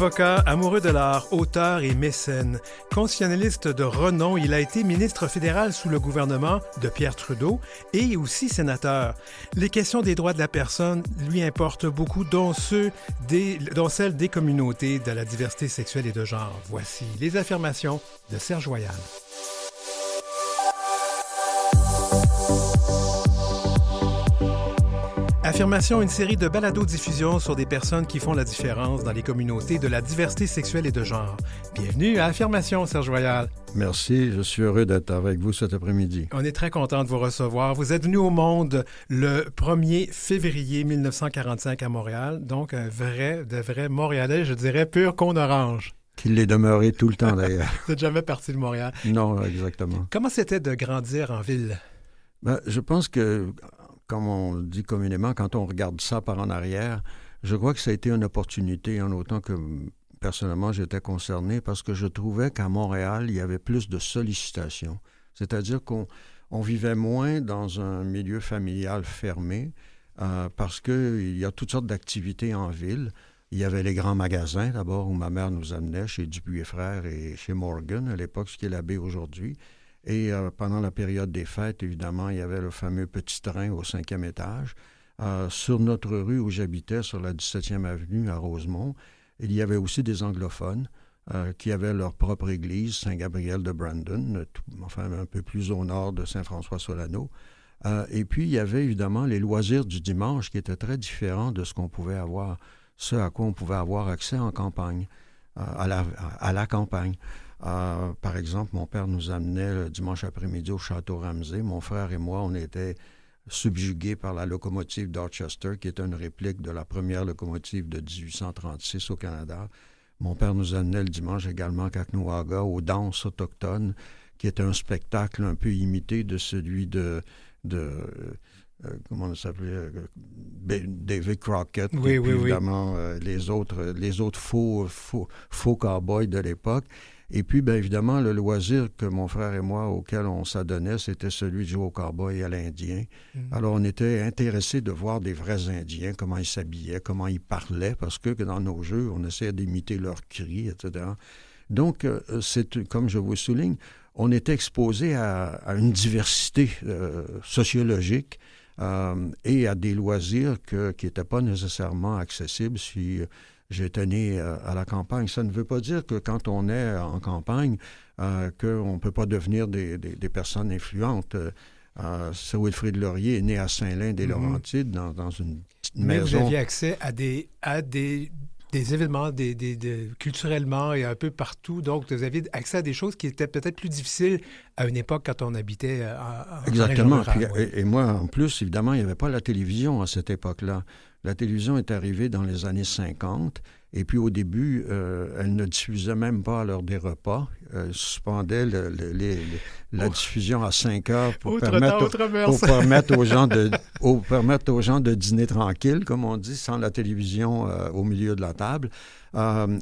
Avocat, amoureux de l'art, auteur et mécène, constitutionnaliste de renom, il a été ministre fédéral sous le gouvernement de Pierre Trudeau et aussi sénateur. Les questions des droits de la personne lui importent beaucoup, dont celles des communautés de la diversité sexuelle et de genre. Voici les affirmations de Serge Voyal. Affirmation, une série de balados-diffusions sur des personnes qui font la différence dans les communautés de la diversité sexuelle et de genre. Bienvenue à Affirmation, Serge Voyal. Merci, je suis heureux d'être avec vous cet après-midi. On est très content de vous recevoir. Vous êtes venu au monde le 1er février 1945 à Montréal, donc un de vrai Montréalais, je dirais pur cône orange. Qu'il l'est demeuré tout le temps d'ailleurs. Vous n'êtes jamais parti de Montréal. Non, exactement. Comment c'était de grandir en ville? Je pense que, comme on dit communément, quand on regarde ça par en arrière, je crois que ça a été une opportunité en autant que, personnellement, j'étais concerné parce que je trouvais qu'à Montréal, il y avait plus de sollicitations. C'est-à-dire qu'on vivait moins dans un milieu familial fermé parce qu'il y a toutes sortes d'activités en ville. Il y avait les grands magasins, d'abord, où ma mère nous amenait, chez Dupuis et Frères et chez Morgan, à l'époque, ce qui est la baie aujourd'hui. Et pendant la période des fêtes, évidemment, il y avait le fameux petit train au 5e étage. Sur notre rue où j'habitais, sur la 17e avenue à Rosemont, il y avait aussi des anglophones qui avaient leur propre église, Saint-Gabriel de Brandon, enfin un peu plus au nord de Saint-François-Solano. Et puis, il y avait évidemment les loisirs du dimanche qui étaient très différents de ce qu'on pouvait avoir, ce à quoi on pouvait avoir accès en campagne, à la campagne. Par exemple, mon père nous amenait le dimanche après-midi au Château Ramsay. Mon frère et moi, on était subjugués par la locomotive Dorchester, qui est une réplique de la première locomotive de 1836 au Canada. Mon père nous amenait le dimanche également à Caughnawaga, aux danses autochtones, qui était un spectacle un peu imité de celui de comment on s'appelait, David Crockett, oui, et puis oui, évidemment les autres faux cow-boys de l'époque. Et puis, bien évidemment, le loisir que mon frère et moi, auquel on s'adonnait, c'était celui de jouer au cow-boy et à l'Indien. Alors, on était intéressés de voir des vrais Indiens, comment ils s'habillaient, comment ils parlaient, parce que dans nos jeux, on essayait d'imiter leurs cris, etc. Donc, c'est, comme je vous souligne, on était exposé à une diversité sociologique et à des loisirs qui n'étaient pas nécessairement accessibles si j'étais né à la campagne. Ça ne veut pas dire que quand on est en campagne, qu'on ne peut pas devenir des personnes influentes. Sir Wilfrid Laurier est né à Saint-Lin-des-Laurentides, dans une petite maison. Mais vous aviez accès à des événements culturellement et un peu partout. Donc, vous aviez accès à des choses qui étaient peut-être plus difficiles à une époque quand on habitait en Exactement. région rurale, oui. Et moi, en plus, évidemment, il n'y avait pas la télévision à cette époque-là. La télévision est arrivée dans les années 50. Et puis, au début, elle ne diffusait même pas à l'heure des repas. Elle suspendait la diffusion à 5 heures pour permettre aux gens de dîner tranquille, comme on dit, sans la télévision au milieu de la table.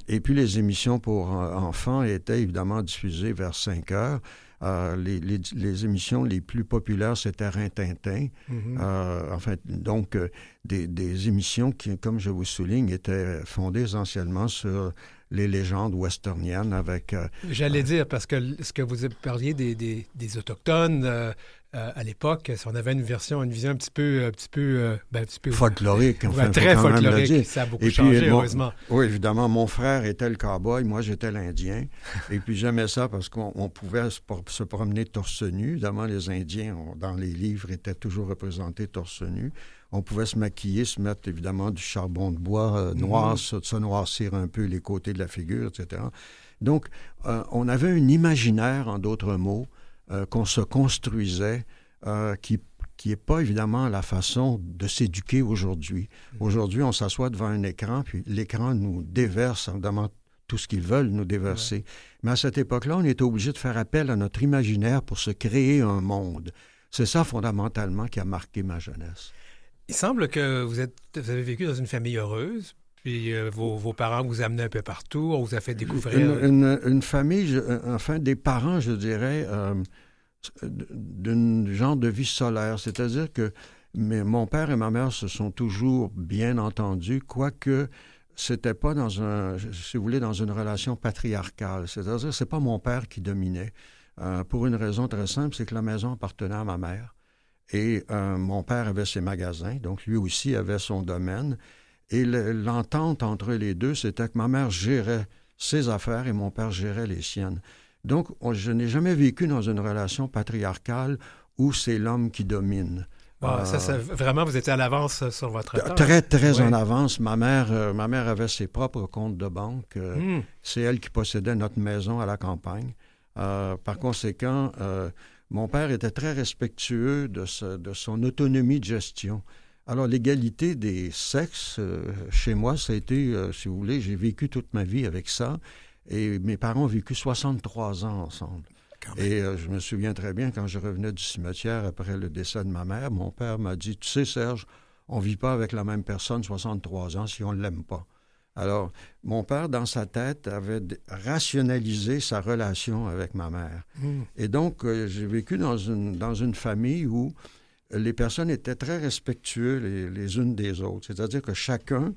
Et puis, les émissions pour enfants étaient évidemment diffusées vers 5 heures. Les émissions les plus populaires, c'était Rin-Tintin. Donc, des émissions qui, comme je vous souligne, étaient fondées essentiellement sur les légendes westerniennes avec... J'allais dire, parce que ce que vous parliez des Autochtones... à l'époque, si on avait une vision un petit peu folklorique. Enfin, très folklorique. Ça a beaucoup changé, heureusement. Oui, évidemment. Mon frère était le cow-boy, moi j'étais l'Indien. Et puis j'aimais ça parce qu'on pouvait se promener torse nu. Évidemment, les Indiens, dans les livres, étaient toujours représentés torse nu. On pouvait se maquiller, se mettre évidemment du charbon de bois noir, se noircir un peu les côtés de la figure, etc. Donc, on avait un imaginaire, en d'autres mots, qu'on se construisait, qui n'est pas évidemment la façon de s'éduquer aujourd'hui. Aujourd'hui, on s'assoit devant un écran, puis l'écran nous déverse, évidemment, tout ce qu'ils veulent nous déverser. Ouais. Mais à cette époque-là, on était obligé de faire appel à notre imaginaire pour se créer un monde. C'est ça, fondamentalement, qui a marqué ma jeunesse. Il semble que vous avez vécu dans une famille heureuse, puis vos parents vous amenaient un peu partout, on vous a fait découvrir... Une famille, enfin, des parents, je dirais, d'un genre de vie solaire. C'est-à-dire que mon père et ma mère se sont toujours bien entendus, quoique c'était pas si vous voulez, dans une relation patriarcale. C'est-à-dire, c'est pas mon père qui dominait. Pour une raison très simple, c'est que la maison appartenait à ma mère. Et mon père avait ses magasins, donc lui aussi avait son domaine. Et l'entente entre les deux, c'était que ma mère gérait ses affaires et mon père gérait les siennes. Donc, je n'ai jamais vécu dans une relation patriarcale où c'est l'homme qui domine. Vraiment, vous étiez à l'avance sur votre temps. Très, très en avance. Ma mère avait ses propres comptes de banque. C'est elle qui possédait notre maison à la campagne. Par conséquent, mon père était très respectueux de son autonomie de gestion. Alors, l'égalité des sexes, chez moi, ça a été, si vous voulez, j'ai vécu toute ma vie avec ça. Et mes parents ont vécu 63 ans ensemble. Et je me souviens très bien, quand je revenais du cimetière après le décès de ma mère, mon père m'a dit, « Tu sais, Serge, on ne vit pas avec la même personne 63 ans si on ne l'aime pas. » Alors, mon père, dans sa tête, avait rationalisé sa relation avec ma mère. Et donc, j'ai vécu dans une famille où les personnes étaient très respectueuses les unes des autres. C'est-à-dire que chacun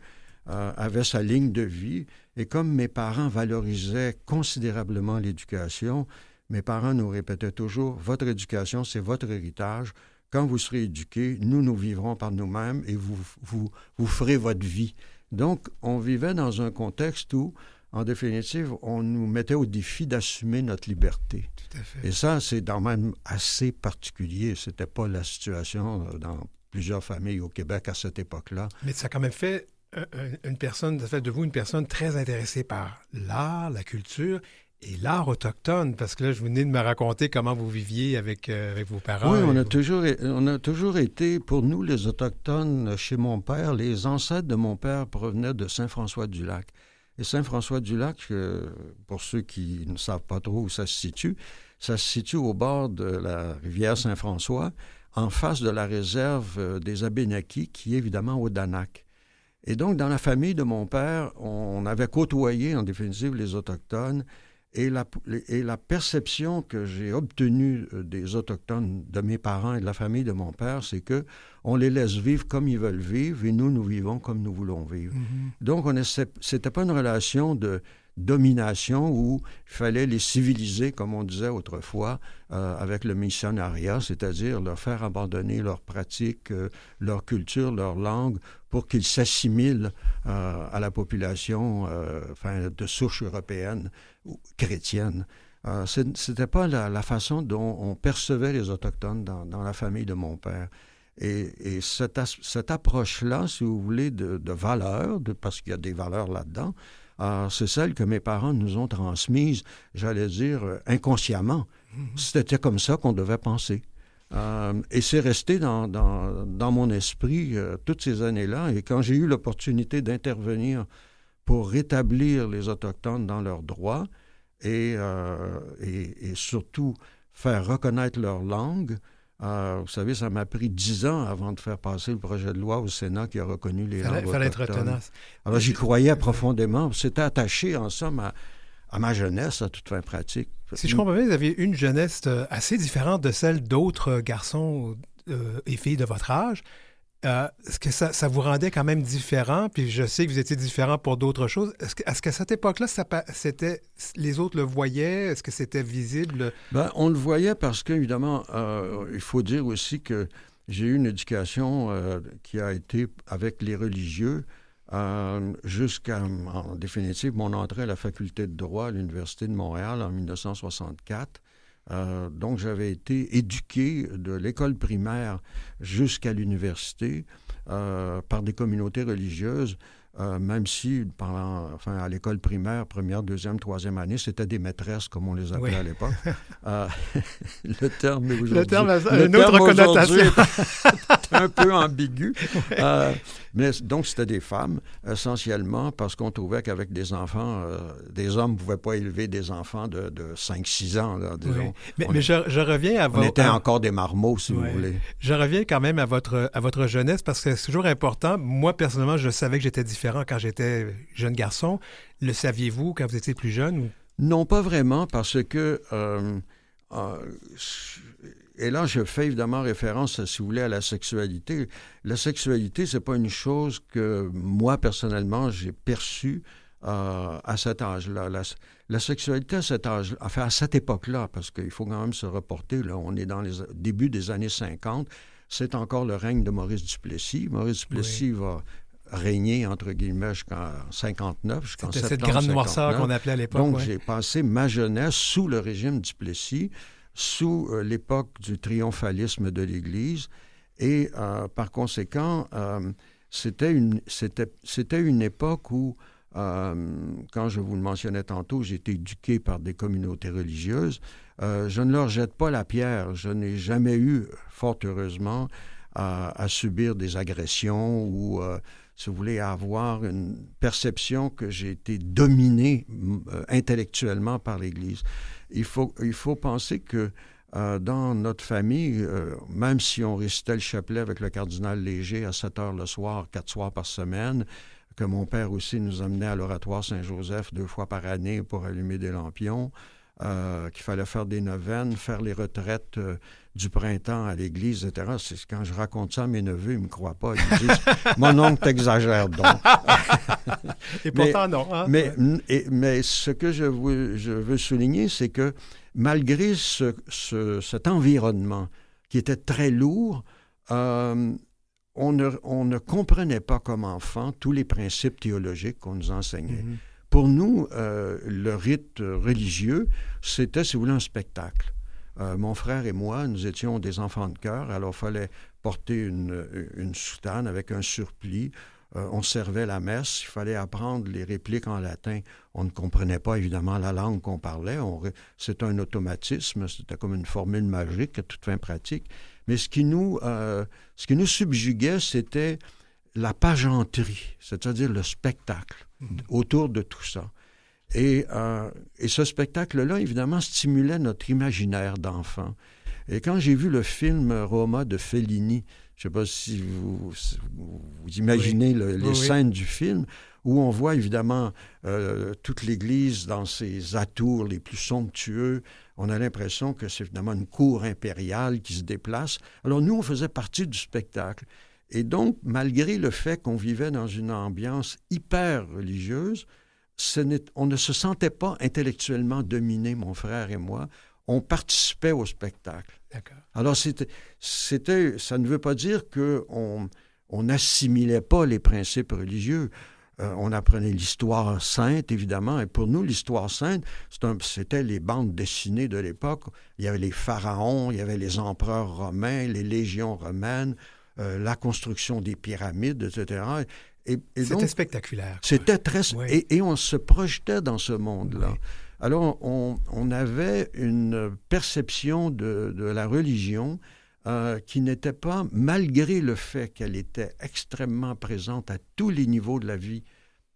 avait sa ligne de vie. Et comme mes parents valorisaient considérablement l'éducation, mes parents nous répétaient toujours, « Votre éducation, c'est votre héritage. Quand vous serez éduqués, nous vivrons par nous-mêmes et vous ferez votre vie. » Donc, on vivait dans un contexte où, en définitive, on nous mettait au défi d'assumer notre liberté. Tout à fait. Et ça, c'est quand même assez particulier. Ce n'était pas la situation dans plusieurs familles au Québec à cette époque-là. Mais ça a quand même fait ça fait de vous une personne très intéressée par l'art, la culture et l'art autochtone, parce que là, vous venez de me raconter comment vous viviez avec vos parents. Oui, on a toujours été, pour nous, les Autochtones, chez mon père, les ancêtres de mon père provenaient de Saint-François-du-Lac. Et Saint-François-du-Lac, pour ceux qui ne savent pas trop où ça se situe au bord de la rivière Saint-François, en face de la réserve des Abénaquis, qui est évidemment au Danak. Et donc, dans la famille de mon père, on avait côtoyé, en définitive, les Autochtones. Et la perception que j'ai obtenue des Autochtones, de mes parents et de la famille de mon père, c'est qu'on les laisse vivre comme ils veulent vivre et nous vivons comme nous voulons vivre. Donc, c'était pas une relation de domination où il fallait les civiliser, comme on disait autrefois, avec le missionnariat, c'est-à-dire leur faire abandonner leurs pratiques, leur culture, leur langue, pour qu'ils s'assimilent à la population de souche européenne ou chrétienne. C'était pas la façon dont on percevait les Autochtones dans la famille de mon père. Et cette approche-là, si vous voulez, de valeurs, parce qu'il y a des valeurs là-dedans, c'est celle que mes parents nous ont transmise, j'allais dire, inconsciemment. C'était comme ça qu'on devait penser. Et c'est resté dans mon esprit toutes ces années-là. Et quand j'ai eu l'opportunité d'intervenir pour rétablir les Autochtones dans leurs droits et surtout faire reconnaître leur langue, vous savez, ça m'a pris 10 ans avant de faire passer le projet de loi au Sénat qui a reconnu les langues autochtones. Il fallait être tenace. Alors, j'y croyais profondément. C'était attaché, en somme, à ma jeunesse, à toute fin pratique. Si je comprends bien, vous avez une jeunesse assez différente de celle d'autres garçons et filles de votre âge. Est-ce que ça vous rendait quand même différent? Puis je sais que vous étiez différent pour d'autres choses. Est-ce qu'à cette époque-là, les autres le voyaient? Est-ce que c'était visible? Bien, on le voyait parce qu'évidemment, il faut dire aussi que j'ai eu une éducation qui a été avec les religieux jusqu'à, en définitive, mon entrée à la faculté de droit à l'Université de Montréal en 1964. Donc, j'avais été éduqué de l'école primaire jusqu'à l'université par des communautés religieuses, même si à l'école primaire, première, deuxième, troisième année, c'était des maîtresses, comme on les appelait à l'époque. Le terme a une autre connotation. Est un peu ambigu. Mais donc, c'était des femmes, essentiellement, parce qu'on trouvait qu'avec des enfants, des hommes ne pouvaient pas élever des enfants de 5-6 ans. Là, disons. Oui. Mais je reviens à On était encore des marmots, si vous voulez. Je reviens quand même à votre jeunesse, parce que c'est toujours important. Moi, personnellement, je savais que j'étais différent quand j'étais jeune garçon. Le saviez-vous quand vous étiez plus jeune? Ou... Non, pas vraiment, parce que... et là, je fais évidemment référence, si vous voulez, à la sexualité. La sexualité, c'est pas une chose que moi, personnellement, j'ai perçue à cet âge-là. La sexualité à cet âge, enfin à cette époque-là, parce qu'il faut quand même se reporter, là, on est dans les débuts des années 50, c'est encore le règne de Maurice Duplessis. Maurice Duplessis va régner, entre guillemets, jusqu'en 59, jusqu'en septembre 59. C'était cette grande noirceur qu'on appelait à l'époque. Donc, j'ai passé ma jeunesse sous le régime Duplessis, sous l'époque du triomphalisme de l'Église, et par conséquent, c'était une époque où, quand je vous le mentionnais tantôt, j'ai été éduqué par des communautés religieuses. Je ne leur jette pas la pierre. Je n'ai jamais eu, fort heureusement, à subir des agressions ou, si vous voulez, à avoir une perception que j'ai été dominé intellectuellement par l'Église. Il faut penser que dans notre famille, même si on récitait le chapelet avec le cardinal Léger à 7 heures le soir, 4 soirs par semaine, que mon père aussi nous emmenait à l'oratoire Saint-Joseph 2 fois par année pour allumer des lampions, qu'il fallait faire des neuvaines, faire les retraites du printemps à l'église, etc. C'est quand je raconte ça à mes neveux, ils ne me croient pas. Ils me disent « Mon oncle, t'exagères donc. » Et pourtant, non. Hein? Mais ce que je veux souligner, c'est que malgré cet environnement qui était très lourd, on ne comprenait pas comme enfant tous les principes théologiques qu'on nous enseignait. Mm-hmm. Pour nous, le rite religieux, c'était, si vous voulez, un spectacle. Mon frère et moi, nous étions des enfants de chœur, alors il fallait porter une soutane avec un surplis. On servait la messe, il fallait apprendre les répliques en latin. On ne comprenait pas, évidemment, la langue qu'on parlait. C'était un automatisme, c'était comme une formule magique à toute fin pratique. Mais ce qui nous subjuguait, c'était la pageanterie, c'est-à-dire le spectacle autour de tout ça. Et ce spectacle-là, évidemment, stimulait notre imaginaire d'enfant. Et quand j'ai vu le film Roma de Fellini, je ne sais pas si vous imaginez les scènes du film, où on voit évidemment toute l'Église dans ses atours les plus somptueux. On a l'impression que c'est évidemment une cour impériale qui se déplace. Alors nous, on faisait partie du spectacle. Et donc, malgré le fait qu'on vivait dans une ambiance hyper religieuse, on ne se sentait pas intellectuellement dominé, mon frère et moi. On participait au spectacle. D'accord. Alors, ça ne veut pas dire qu'on n'assimilait pas les principes religieux. On apprenait l'histoire sainte, évidemment. Et pour nous, l'histoire sainte, c'était les bandes dessinées de l'époque. Il y avait les pharaons, il y avait les empereurs romains, les légions romaines, la construction des pyramides, etc. C'était donc spectaculaire. C'était très... Oui. Et on se projetait dans ce monde-là. Oui. Alors, on avait une perception de la religion qui n'était pas, malgré le fait qu'elle était extrêmement présente à tous les niveaux de la vie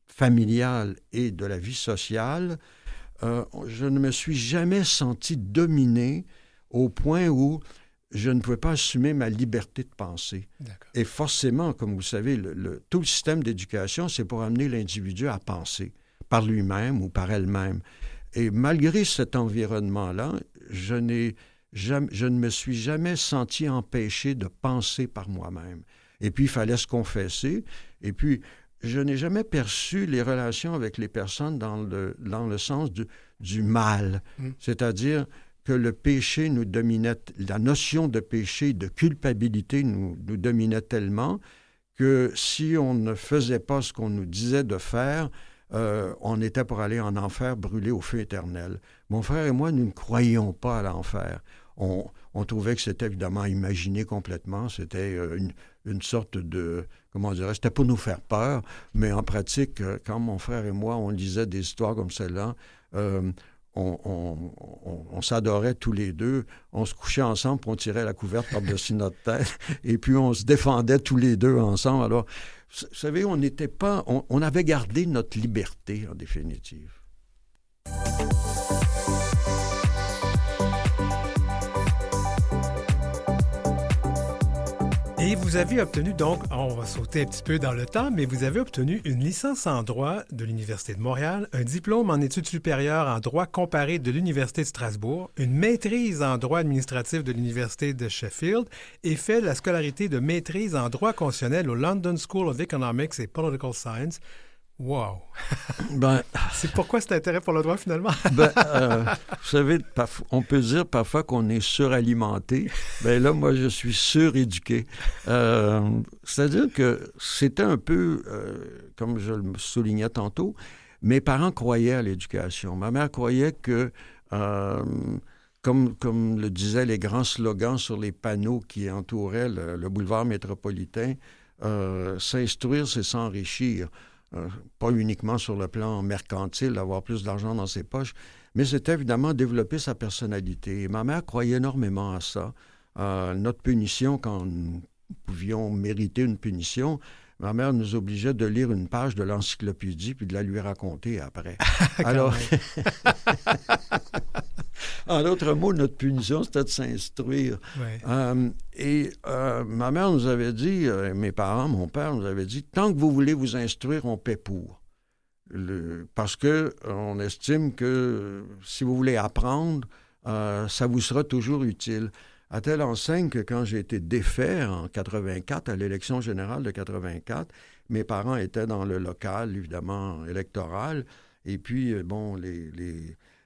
familiale et de la vie sociale, je ne me suis jamais senti dominé au point où je ne pouvais pas assumer ma liberté de penser. D'accord. Et forcément, comme vous savez, tout le système d'éducation, c'est pour amener l'individu à penser par lui-même ou par elle-même. Et malgré cet environnement-là, je ne me suis jamais senti empêché de penser par moi-même. Et puis, il fallait se confesser. Et puis, je n'ai jamais perçu les relations avec les personnes dans le sens du mal. C'est-à-dire que le péché nous dominait, la notion de péché, de culpabilité nous dominait tellement que si on ne faisait pas ce qu'on nous disait de faire, on était pour aller en enfer brûler au feu éternel. Mon frère et moi, nous ne croyions pas à l'enfer. On trouvait que c'était évidemment imaginé complètement. C'était une sorte de... Comment dirais-je? C'était pour nous faire peur. Mais en pratique, quand mon frère et moi, on lisait des histoires comme celle-là, on s'adorait tous les deux. On se couchait ensemble, puis on tirait la couverte par-dessus notre tête. Et puis, on se défendait tous les deux ensemble. Alors, vous savez, on avait gardé notre liberté, en définitive. Et vous avez obtenu donc, on va sauter un petit peu dans le temps, mais vous avez obtenu une licence en droit de l'Université de Montréal, un diplôme en études supérieures en droit comparé de l'Université de Strasbourg, une maîtrise en droit administratif de l'Université de Sheffield et fait la scolarité de maîtrise en droit constitutionnel au London School of Economics and Political Science. Wow! C'est pourquoi cet intérêt pour le droit, finalement? Vous savez, on peut dire parfois qu'on est suralimenté. Là, moi, je suis suréduqué. C'est-à-dire que c'était un peu, comme je le soulignais tantôt, mes parents croyaient à l'éducation. Ma mère croyait que, comme le disaient les grands slogans sur les panneaux qui entouraient le boulevard métropolitain, s'instruire, c'est s'enrichir. Pas uniquement sur le plan mercantile, avoir plus d'argent dans ses poches, mais c'était évidemment développer sa personnalité. Et ma mère croyait énormément à ça. Notre punition, quand nous pouvions mériter une punition, ma mère nous obligeait de lire une page de l'encyclopédie puis de la lui raconter après. Alors, en d'autres mots, notre punition, c'était de s'instruire. Ouais. Ma mère nous avait dit, mes parents, mon père nous avait dit, tant que vous voulez vous instruire, on paie pour. Parce qu'on estime que si vous voulez apprendre, ça vous sera toujours utile. À telle enseigne que quand j'ai été défait en 84, à l'élection générale de 84, mes parents étaient dans le local, évidemment, électoral. Et puis,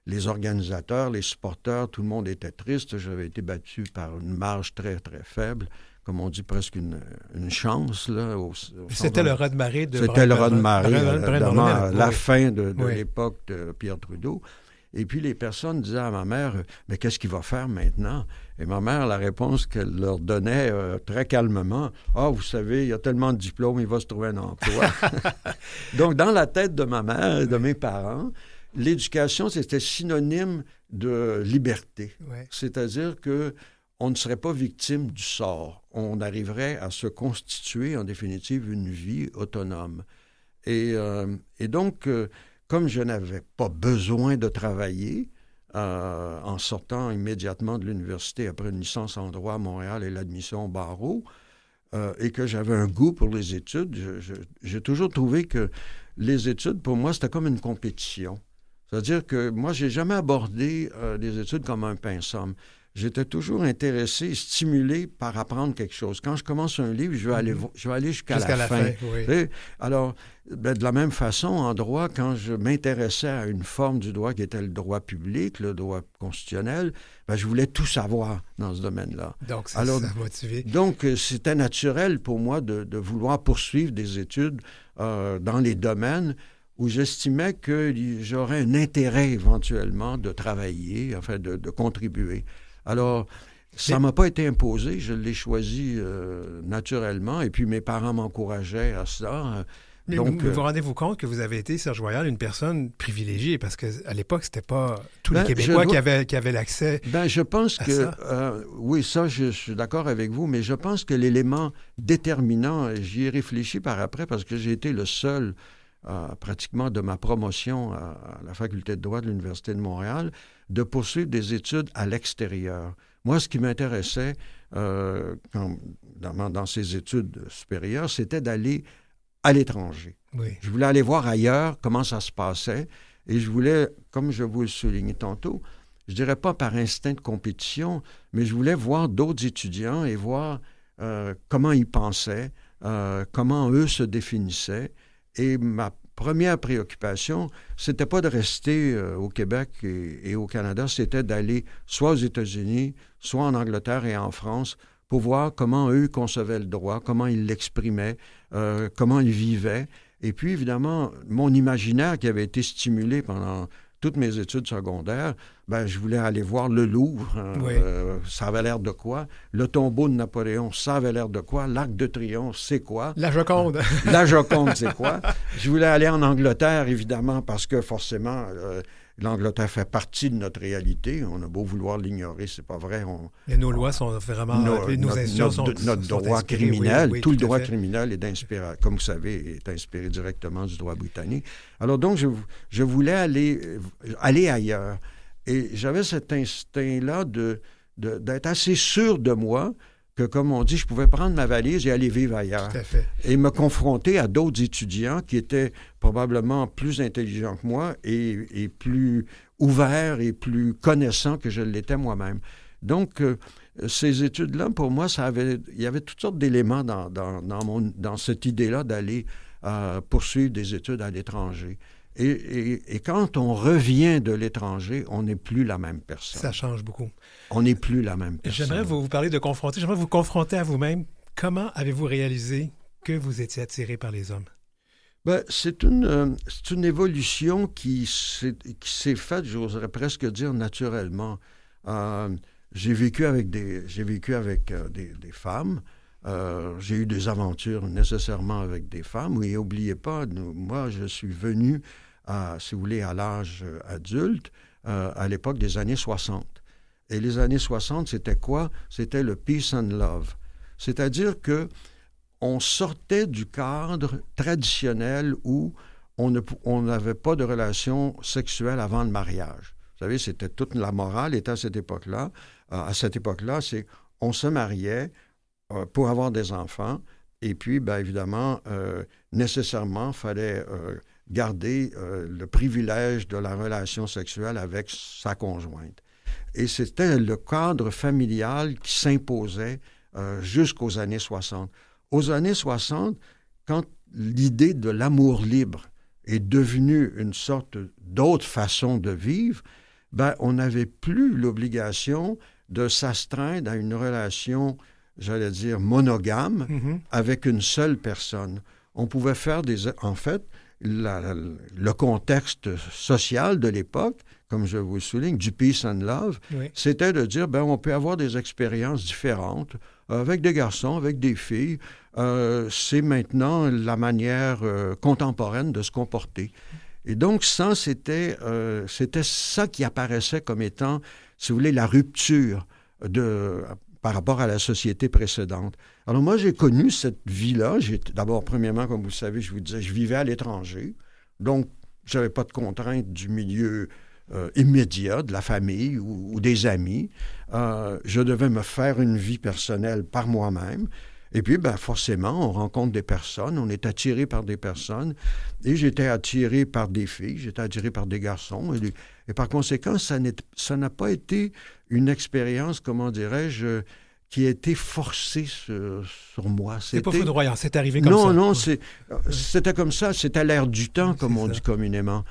les organisateurs, les supporters, tout le monde était triste. J'avais été battu par une marge très, très faible. Comme on dit, presque une chance. Là, C'était le raz-de-marée de C'était le raz-de-marée, évidemment, à la oui. fin de l'époque de Pierre Trudeau. Et puis, les personnes disaient à ma mère, « Mais qu'est-ce qu'il va faire maintenant? » Et ma mère, la réponse qu'elle leur donnait très calmement, « Ah, vous savez, il y a tellement de diplômes, il va se trouver un emploi. » Donc, dans la tête de ma mère et de mes parents, l'éducation, c'était synonyme de liberté. Ouais. C'est-à-dire qu'on ne serait pas victime du sort. On arriverait à se constituer, en définitive, une vie autonome. Et donc, comme je n'avais pas besoin de travailler, en sortant immédiatement de l'université après une licence en droit à Montréal et l'admission au barreau, et que j'avais un goût pour les études, j'ai toujours trouvé que les études, pour moi, c'était comme une compétition. C'est-à-dire que moi, je n'ai jamais abordé les études comme un pince-homme. J'étais toujours intéressé, stimulé par apprendre quelque chose. Quand je commence un livre, je vais aller jusqu'à la fin. Oui. Alors, de la même façon, en droit, quand je m'intéressais à une forme du droit qui était le droit public, le droit constitutionnel, je voulais tout savoir dans ce domaine-là. Donc, ça a motivé. Donc, c'était naturel pour moi de vouloir poursuivre des études dans les domaines où j'estimais que j'aurais un intérêt éventuellement de travailler, enfin de contribuer. Alors, ça ne m'a pas été imposé, je l'ai choisi naturellement, et puis mes parents m'encourageaient à ça. Mais donc, vous rendez-vous compte que vous avez été, Serge Voyal, une personne privilégiée, parce qu'à l'époque, c'était pas tous les Québécois qui avaient l'accès je pense à que, ça. oui, ça, je suis d'accord avec vous, mais je pense que l'élément déterminant, j'y ai réfléchi par après, parce que j'ai été le seul pratiquement de ma promotion à la faculté de droit de l'Université de Montréal, de poursuivre des études à l'extérieur. Moi, ce qui m'intéressait dans ces études supérieures, c'était d'aller à l'étranger. Oui. Je voulais aller voir ailleurs comment ça se passait et je voulais, comme je vous le soulignais tantôt, je dirais pas par instinct de compétition, mais je voulais voir d'autres étudiants et voir comment ils pensaient, comment eux se définissaient. Et ma première préoccupation, c'était pas de rester au Québec et au Canada, c'était d'aller soit aux États-Unis, soit en Angleterre et en France pour voir comment eux concevaient le droit, comment ils l'exprimaient, comment ils vivaient. Et puis, évidemment, mon imaginaire qui avait été stimulé pendant toutes mes études secondaires, je voulais aller voir le Louvre, Oui. Ça avait l'air de quoi? Le tombeau de Napoléon, ça avait l'air de quoi? L'Arc de Triomphe, c'est quoi? La Joconde. La Joconde, c'est quoi? Je voulais aller en Angleterre, évidemment, parce que forcément, l'Angleterre fait partie de notre réalité. On a beau vouloir l'ignorer, c'est pas vrai. Et nos lois sont vraiment... nos institutions sont notre droit inspirées, criminel, oui, tout le à droit fait. criminel est inspiré, comme vous savez, est inspiré directement du droit britannique. Alors donc, je voulais aller ailleurs. Et j'avais cet instinct-là d'être assez sûr de moi que, comme on dit, je pouvais prendre ma valise et aller vivre ailleurs. Tout à fait. Et me confronter à d'autres étudiants qui étaient probablement plus intelligents que moi et plus ouverts et plus connaissants que je l'étais moi-même. Donc, ces études-là, pour moi, il y avait toutes sortes d'éléments dans cette idée-là d'aller poursuivre des études à l'étranger. Et quand on revient de l'étranger, on n'est plus la même personne. Ça change beaucoup. On n'est plus la même personne. J'aimerais vous parler de confronter. J'aimerais vous confronter à vous-même. Comment avez-vous réalisé que vous étiez attiré par les hommes? Ben, c'est une évolution qui s'est faite, j'oserais presque dire, naturellement. J'ai vécu avec des femmes. J'ai eu des aventures nécessairement avec des femmes. Et n'oubliez pas, moi, je suis venu, si vous voulez, à l'âge adulte, à l'époque des années 60. Et les années 60, c'était quoi? C'était le peace and love. C'est-à-dire que on sortait du cadre traditionnel où on n'avait pas de relation sexuelle avant le mariage. Vous savez, c'était toute la morale était à cette époque-là. À cette époque-là, c'est on se mariait pour avoir des enfants. Et puis, bien évidemment, nécessairement, il fallait garder le privilège de la relation sexuelle avec sa conjointe. Et c'était le cadre familial qui s'imposait jusqu'aux années 60. Aux années 60, quand l'idée de l'amour libre est devenue une sorte d'autre façon de vivre, ben, on n'avait plus l'obligation de s'astreindre à une relation, j'allais dire, monogame avec une seule personne. On pouvait faire en fait, le contexte social de l'époque, comme je vous le souligne, du peace and love, oui. C'était de dire, ben, on peut avoir des expériences différentes avec des garçons, avec des filles. C'est maintenant la manière contemporaine de se comporter. Et donc, ça, c'était ça qui apparaissait comme étant, si vous voulez, la rupture par rapport à la société précédente. Alors moi, j'ai connu cette vie-là. D'abord, premièrement, comme vous le savez, je vous disais, je vivais à l'étranger. Donc, je n'avais pas de contraintes du milieu immédiat, de la famille ou des amis. Je devais me faire une vie personnelle par moi-même. Et puis, ben, forcément, on rencontre des personnes, on est attiré par des personnes. Et j'étais attiré par des filles, j'étais attiré par des garçons. Et par conséquent, ça n'a pas été une expérience, comment dirais-je, qui a été forcée sur moi. C'est pas foudroyant, c'est arrivé comme ça. Non, c'était comme ça, c'était l'air du temps, comme on dit communément.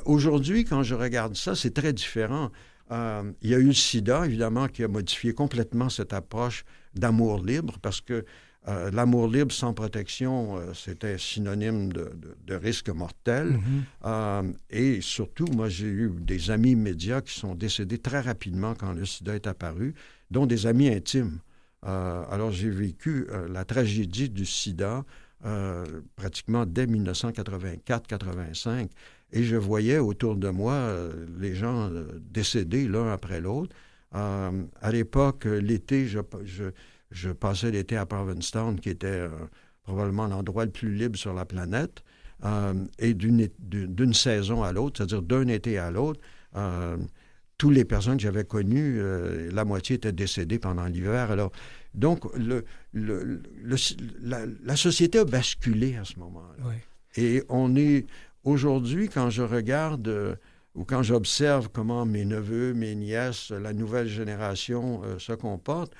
Aujourd'hui, quand je regarde ça, c'est très différent. Il y a eu le sida, évidemment, qui a modifié complètement cette approche d'amour libre, parce que l'amour libre sans protection, c'était synonyme de risque mortel. Et surtout, moi, j'ai eu des amis immédiats qui sont décédés très rapidement quand le sida est apparu, dont des amis intimes. Alors, j'ai vécu la tragédie du sida pratiquement dès 1984-85. Et je voyais autour de moi les gens décédés l'un après l'autre. À l'époque, l'été, je passais l'été à Provincetown, qui était probablement l'endroit le plus libre sur la planète. Et d'une saison à l'autre, c'est-à-dire d'un été à l'autre, toutes les personnes que j'avais connues, la moitié étaient décédées pendant l'hiver. Alors, donc, la société a basculé à ce moment-là. Oui. Et on est... Aujourd'hui, quand je regarde ou quand j'observe comment mes neveux, mes nièces, la nouvelle génération se comportent,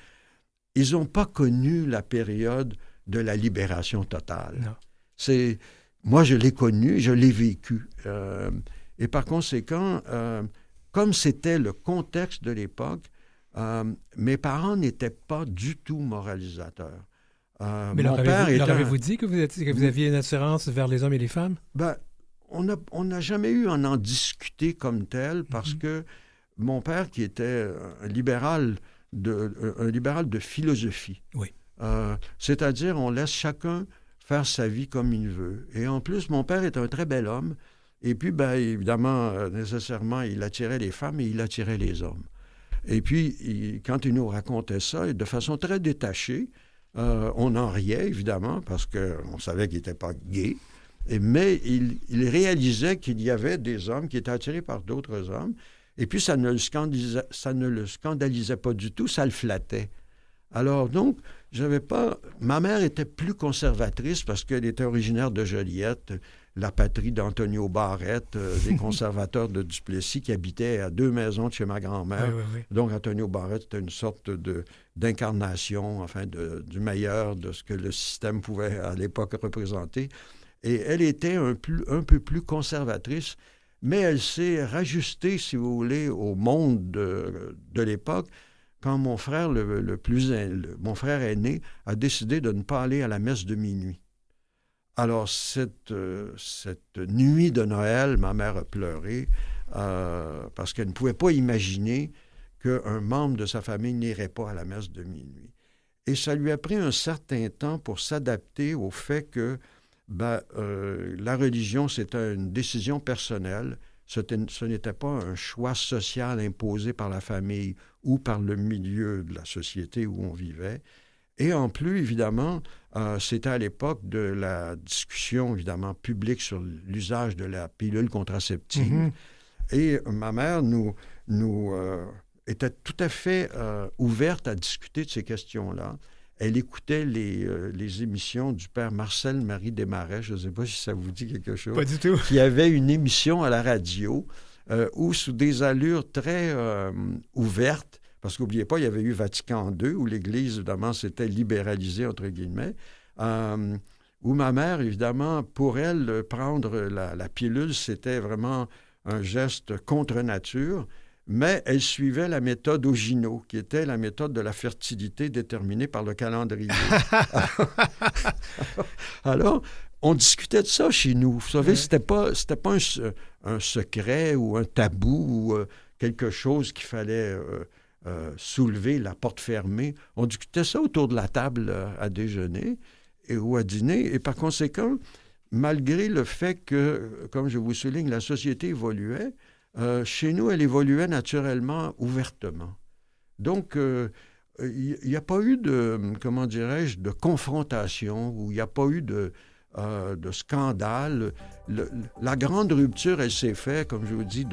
ils n'ont pas connu la période de la libération totale. Non. Moi, je l'ai connu, je l'ai vécu. Et par conséquent, comme c'était le contexte de l'époque, mes parents n'étaient pas du tout moralisateurs. Mais leur avez-vous dit que vous aviez une attirance vers les hommes et les femmes? Ben, on n'a jamais eu à en discuter comme tel parce que mon père, qui était un libéral de philosophie, oui. C'est-à-dire on laisse chacun faire sa vie comme il veut. Et en plus, mon père est un très bel homme. Et puis, ben, évidemment, nécessairement, il attirait les femmes et il attirait les hommes. Et puis, quand il nous racontait ça, de façon très détachée, on en riait, évidemment, parce qu'on savait qu'il n'était pas gay. Mais il réalisait qu'il y avait des hommes qui étaient attirés par d'autres hommes. Et puis, ça ne le scandalisait pas du tout, ça le flattait. Alors, donc, j'avais pas... Ma mère était plus conservatrice parce qu'elle était originaire de Joliette, la patrie d'Antonio Barrette, des conservateurs de Duplessis qui habitaient à 2 maisons de chez ma grand-mère. Oui, oui, oui. Donc, Antonio Barrette était une sorte d'incarnation, enfin, du meilleur de ce que le système pouvait à l'époque représenter. Et elle était un peu plus conservatrice, mais elle s'est rajustée, si vous voulez, au monde de l'époque, quand mon frère, mon frère aîné, a décidé de ne pas aller à la messe de minuit. Alors, cette nuit de Noël, ma mère a pleuré parce qu'elle ne pouvait pas imaginer qu'un membre de sa famille n'irait pas à la messe de minuit. Et ça lui a pris un certain temps pour s'adapter au fait que la religion, c'était une décision personnelle. Ce n'était pas un choix social imposé par la famille ou par le milieu de la société où on vivait. Et en plus, évidemment, c'était à l'époque de la discussion, évidemment, publique sur l'usage de la pilule contraceptive. Mm-hmm. Et ma mère nous était tout à fait ouverte à discuter de ces questions-là. Elle écoutait les émissions du père Marcel-Marie Desmarais, je ne sais pas si ça vous dit quelque chose. Pas du tout. Qui avait une émission à la radio où, sous des allures très ouvertes, parce qu'oubliez pas, il y avait eu Vatican II, où l'Église, évidemment, s'était libéralisée, entre guillemets, où ma mère, évidemment, pour elle, prendre la pilule, c'était vraiment un geste contre nature. Mais elle suivait la méthode Ogino, qui était la méthode de la fertilité déterminée par le calendrier. Alors, on discutait de ça chez nous. Vous savez, c'était pas un secret ou un tabou ou quelque chose qu'il fallait soulever, la porte fermée. On discutait ça autour de la table à déjeuner ou à dîner. Et par conséquent, malgré le fait que, comme je vous souligne, la société évoluait, chez nous, elle évoluait naturellement, ouvertement. Donc, il n'y a pas eu comment dirais-je, de confrontation, ou il n'y a pas eu de scandale. La grande rupture, elle s'est faite, comme je vous dis,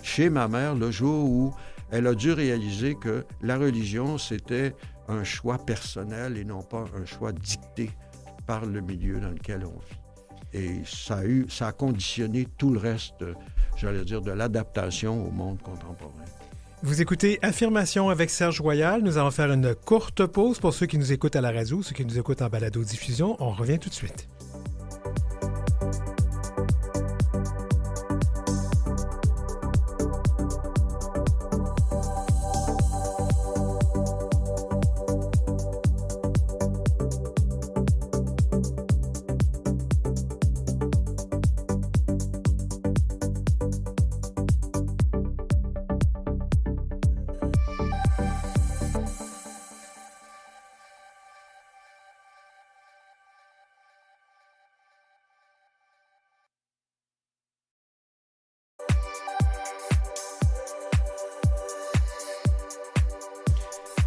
chez ma mère, le jour où elle a dû réaliser que la religion, c'était un choix personnel et non pas un choix dicté par le milieu dans lequel on vit. Et ça a conditionné tout le reste, j'allais dire, de l'adaptation au monde contemporain. Vous écoutez Affirmation avec Serge Royal. Nous allons faire une courte pause pour ceux qui nous écoutent à la radio, ceux qui nous écoutent en balado-diffusion. On revient tout de suite.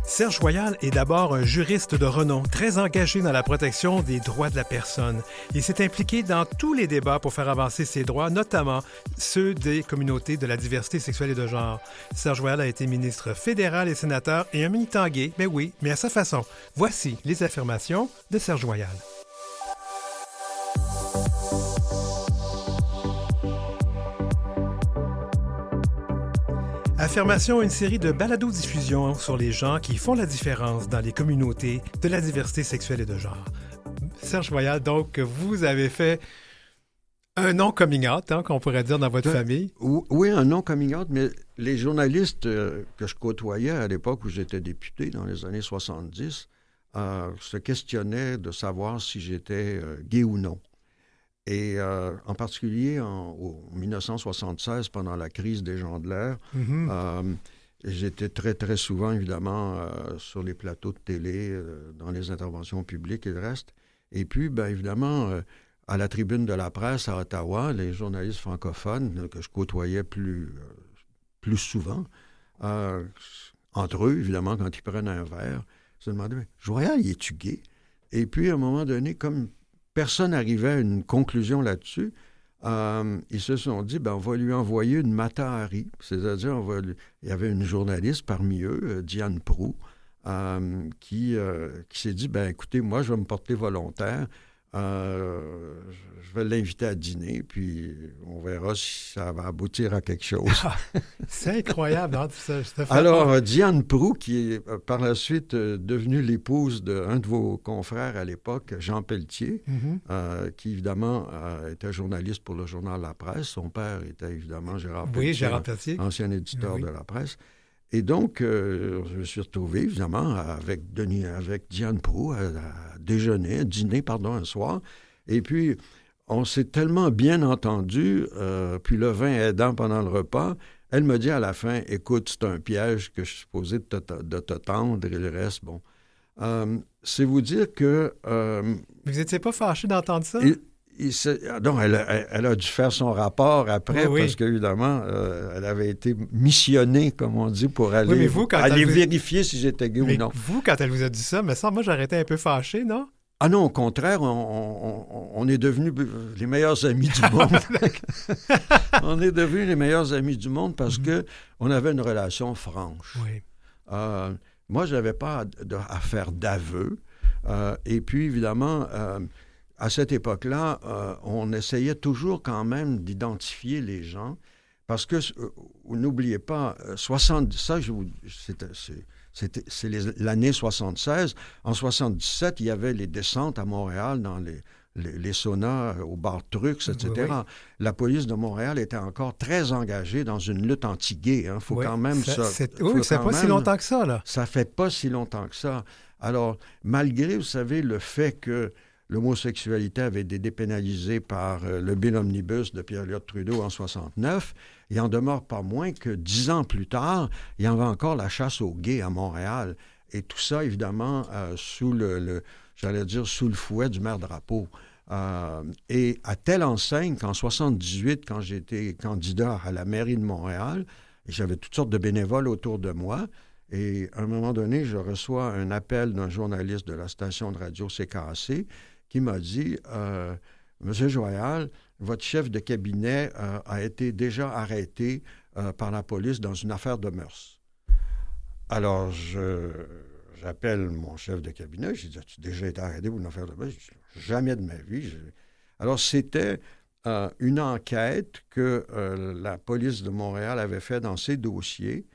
Serge Royal est d'abord un juriste de renom, très engagé dans la protection des droits de la personne. Il s'est impliqué dans tous les débats pour faire avancer ces droits, notamment ceux des communautés de la diversité sexuelle et de genre. Serge Royal a été ministre fédéral et sénateur et un militant gay, mais oui, mais à sa façon. Voici les affirmations de Serge Royal. Affirmation, une série de balados-diffusion sur les gens qui font la différence dans les communautés de la diversité sexuelle et de genre. Serge Royal, donc, vous avez fait un non-coming out, hein, qu'on pourrait dire dans votre famille. Oui, un non-coming out, mais les journalistes que je côtoyais à l'époque où j'étais député, dans les années 70, se questionnaient de savoir si j'étais gay ou non. Et en particulier en 1976, pendant la crise des gens de l'air, j'étais très, très souvent, évidemment, sur les plateaux de télé, dans les interventions publiques et le reste. Et puis, bien évidemment, à la tribune de la presse à Ottawa, les journalistes francophones que je côtoyais plus souvent, entre eux, évidemment, quand ils prennent un verre, se demandaient « Joyal, es-tu gay? » Et puis, à un moment donné, comme personne n'arrivait à une conclusion là-dessus, ils se sont dit, on va lui envoyer une Mata Hari, c'est-à-dire il y avait une journaliste parmi eux, Diane Proulx, qui s'est dit, ben écoutez, moi, je vais me porter volontaire. Je vais l'inviter à dîner, puis on verra si ça va aboutir à quelque chose. C'est incroyable, hein, Alors, Diane Proulx, qui est par la suite devenue l'épouse d'un de vos confrères à l'époque, Jean Pelletier, qui évidemment était journaliste pour le journal La Presse. Son père était évidemment Gérard Pelletier, Gérard Pelletier, ancien éditeur de La Presse. Et donc, je me suis retrouvé, évidemment, avec Diane Proulx à dîner, un soir. Et puis, on s'est tellement bien entendu, puis le vin aidant pendant le repas, elle me dit à la fin, « Écoute, c'est un piège que je suis supposé de te tendre, et le reste, bon. » C'est vous dire que... Vous n'étiez pas fâché d'entendre ça? Donc, elle a dû faire son rapport après, parce qu'évidemment, elle avait été missionnée, comme on dit, pour aller vérifier si j'étais gay ou non. Vous, quand elle vous a dit ça, mais ça, moi, j'aurais été un peu fâché, non? Ah non, au contraire, on est devenus les meilleurs amis du monde. On est devenus les meilleurs amis du monde parce qu'on avait une relation franche. Oui. Moi, je n'avais pas à faire d'aveu. Et puis, évidemment... à cette époque-là, on essayait toujours quand même d'identifier les gens parce que, n'oubliez pas, c'est l'année 76. En 77, il y avait les descentes à Montréal dans les saunas au bar Trux, etc. Oui. La police de Montréal était encore très engagée dans une lutte anti-gay. Il faut quand même ça... ça fait pas si longtemps que ça, là. Ça fait pas si longtemps que ça. Alors, malgré, vous savez, le fait que l'homosexualité avait été dépénalisée par le Bill Omnibus de Pierre-Éliott Trudeau en 69. Il en demeure pas moins que 10 ans plus tard, il y avait encore la chasse aux gays à Montréal. Et tout ça, évidemment, sous sous le fouet du maire Drapeau. Et à telle enseigne qu'en 78, quand j'étais candidat à la mairie de Montréal, et j'avais toutes sortes de bénévoles autour de moi, et à un moment donné, je reçois un appel d'un journaliste de la station de radio CKAC qui m'a dit « Monsieur Joyal, votre chef de cabinet a été déjà arrêté par la police dans une affaire de mœurs. » Alors, j'appelle mon chef de cabinet, je lui dis « As-tu déjà été arrêté pour une affaire de mœurs? » Je dis « Jamais de ma vie. » Alors, c'était une enquête que la police de Montréal avait fait dans ses dossiers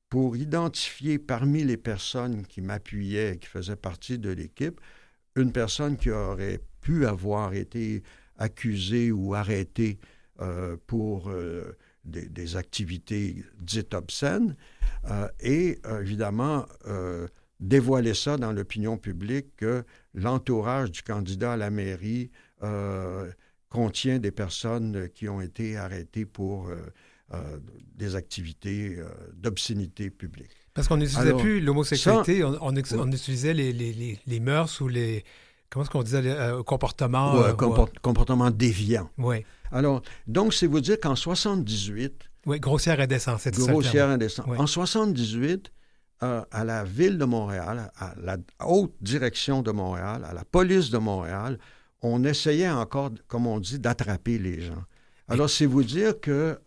pour identifier parmi les personnes qui m'appuyaient, qui faisaient partie de l'équipe, une personne qui aurait pu avoir été accusée ou arrêtée pour des activités dites obscènes et évidemment dévoiler ça dans l'opinion publique que l'entourage du candidat à la mairie contient des personnes qui ont été arrêtées pour des activités d'obscénité publique. Parce qu'on n'utilisait plus l'homosexualité, on utilisait les mœurs ou les... Comment est-ce qu'on disait? Comportement... comportement déviant. Oui. Alors, donc, c'est vous dire qu'en 78... Oui, grossière indécence, c'est ça. Grossière indécence. Oui. En 78, à la Ville de Montréal, à la haute direction de Montréal, à la police de Montréal, on essayait encore, comme on dit, d'attraper les gens. Alors, c'est vous dire que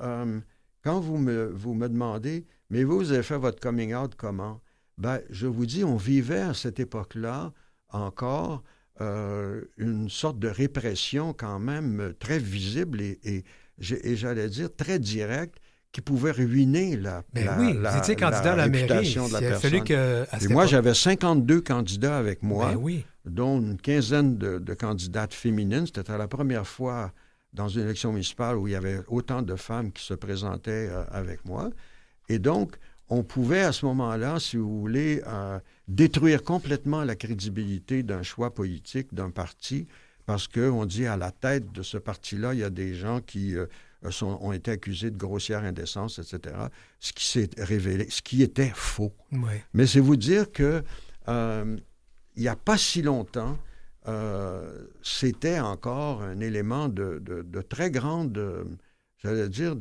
quand vous me demandez, mais vous avez fait votre coming out comment? Ben, je vous dis, on vivait à cette époque-là encore une sorte de répression quand même très visible et j'allais dire très directe qui pouvait ruiner vous étiez candidat à la réputation mairie. de la Fallu personne. que, et moi, j'avais 52 candidats avec moi, oui. dont une quinzaine de candidates féminines. C'était la première fois dans une élection municipale où il y avait autant de femmes qui se présentaient avec moi. Et donc, on pouvait à ce moment-là, si vous voulez, détruire complètement la crédibilité d'un choix politique, d'un parti, parce qu'on dit à la tête de ce parti-là, il y a des gens qui ont été accusés de grossière indécence, etc., ce qui s'est révélé, ce qui était faux. Oui. Mais c'est vous dire que il n'y a pas si longtemps, c'était encore un élément de très grande, j'allais dire,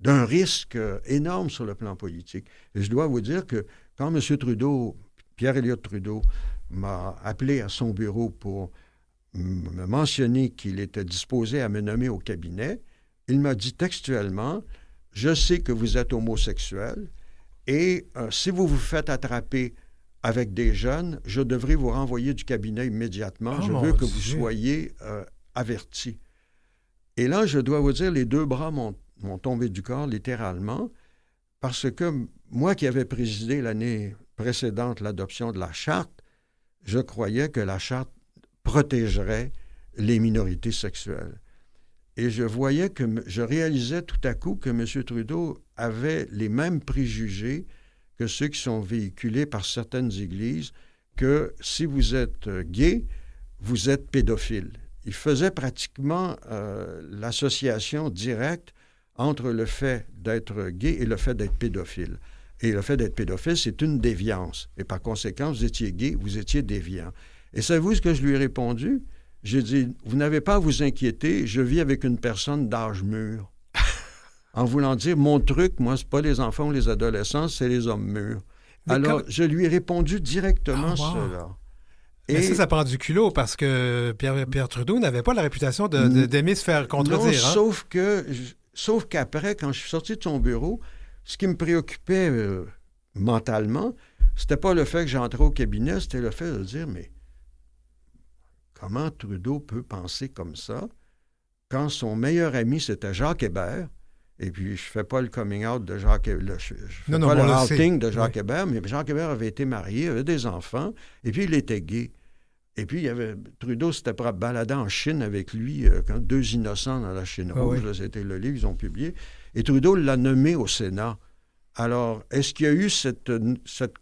d'un risque énorme sur le plan politique. Et je dois vous dire que quand M. Trudeau, Pierre-Éliott Trudeau, m'a appelé à son bureau pour me mentionner qu'il était disposé à me nommer au cabinet, il m'a dit textuellement « Je sais que vous êtes homosexuel Et si vous vous faites attraper avec des jeunes, je devrais vous renvoyer du cabinet immédiatement. Je veux que vous soyez avertis. Et là, je dois vous dire, les 2 bras m'ont tombé du corps, littéralement, parce que moi qui avais présidé l'année précédente l'adoption de la Charte, je croyais que la Charte protégerait les minorités sexuelles. Et je réalisais tout à coup que M. Trudeau avait les mêmes préjugés que ceux qui sont véhiculés par certaines églises, que si vous êtes gay, vous êtes pédophile. Il faisait pratiquement l'association directe entre le fait d'être gay et le fait d'être pédophile. Et le fait d'être pédophile, c'est une déviance. Et par conséquent, vous étiez gay, vous étiez déviant. Et savez-vous ce que je lui ai répondu? J'ai dit, vous n'avez pas à vous inquiéter, je vis avec une personne d'âge mûr. En voulant dire, mon truc, moi, c'est pas les enfants ou les adolescents, c'est les hommes mûrs. Alors, je lui ai répondu directement cela. Mais ça prend du culot parce que Pierre Trudeau n'avait pas la réputation d'aimer se faire contredire. Non, sauf qu'après, quand je suis sorti de son bureau, ce qui me préoccupait mentalement, c'était pas le fait que j'entrais au cabinet, c'était le fait de dire, mais comment Trudeau peut penser comme ça quand son meilleur ami, c'était Jacques Hébert, et puis je fais pas le coming out de Jacques Hébert, je fais pas le outing de Jacques Hébert, mais Jacques Hébert avait été marié, avait des enfants, et puis il était gay. Et puis, Trudeau s'était baladé en Chine avec lui, quand 2 innocents dans la Chine rouge, là, c'était le livre qu'ils ont publié, et Trudeau l'a nommé au Sénat. Alors, est-ce qu'il y a eu cette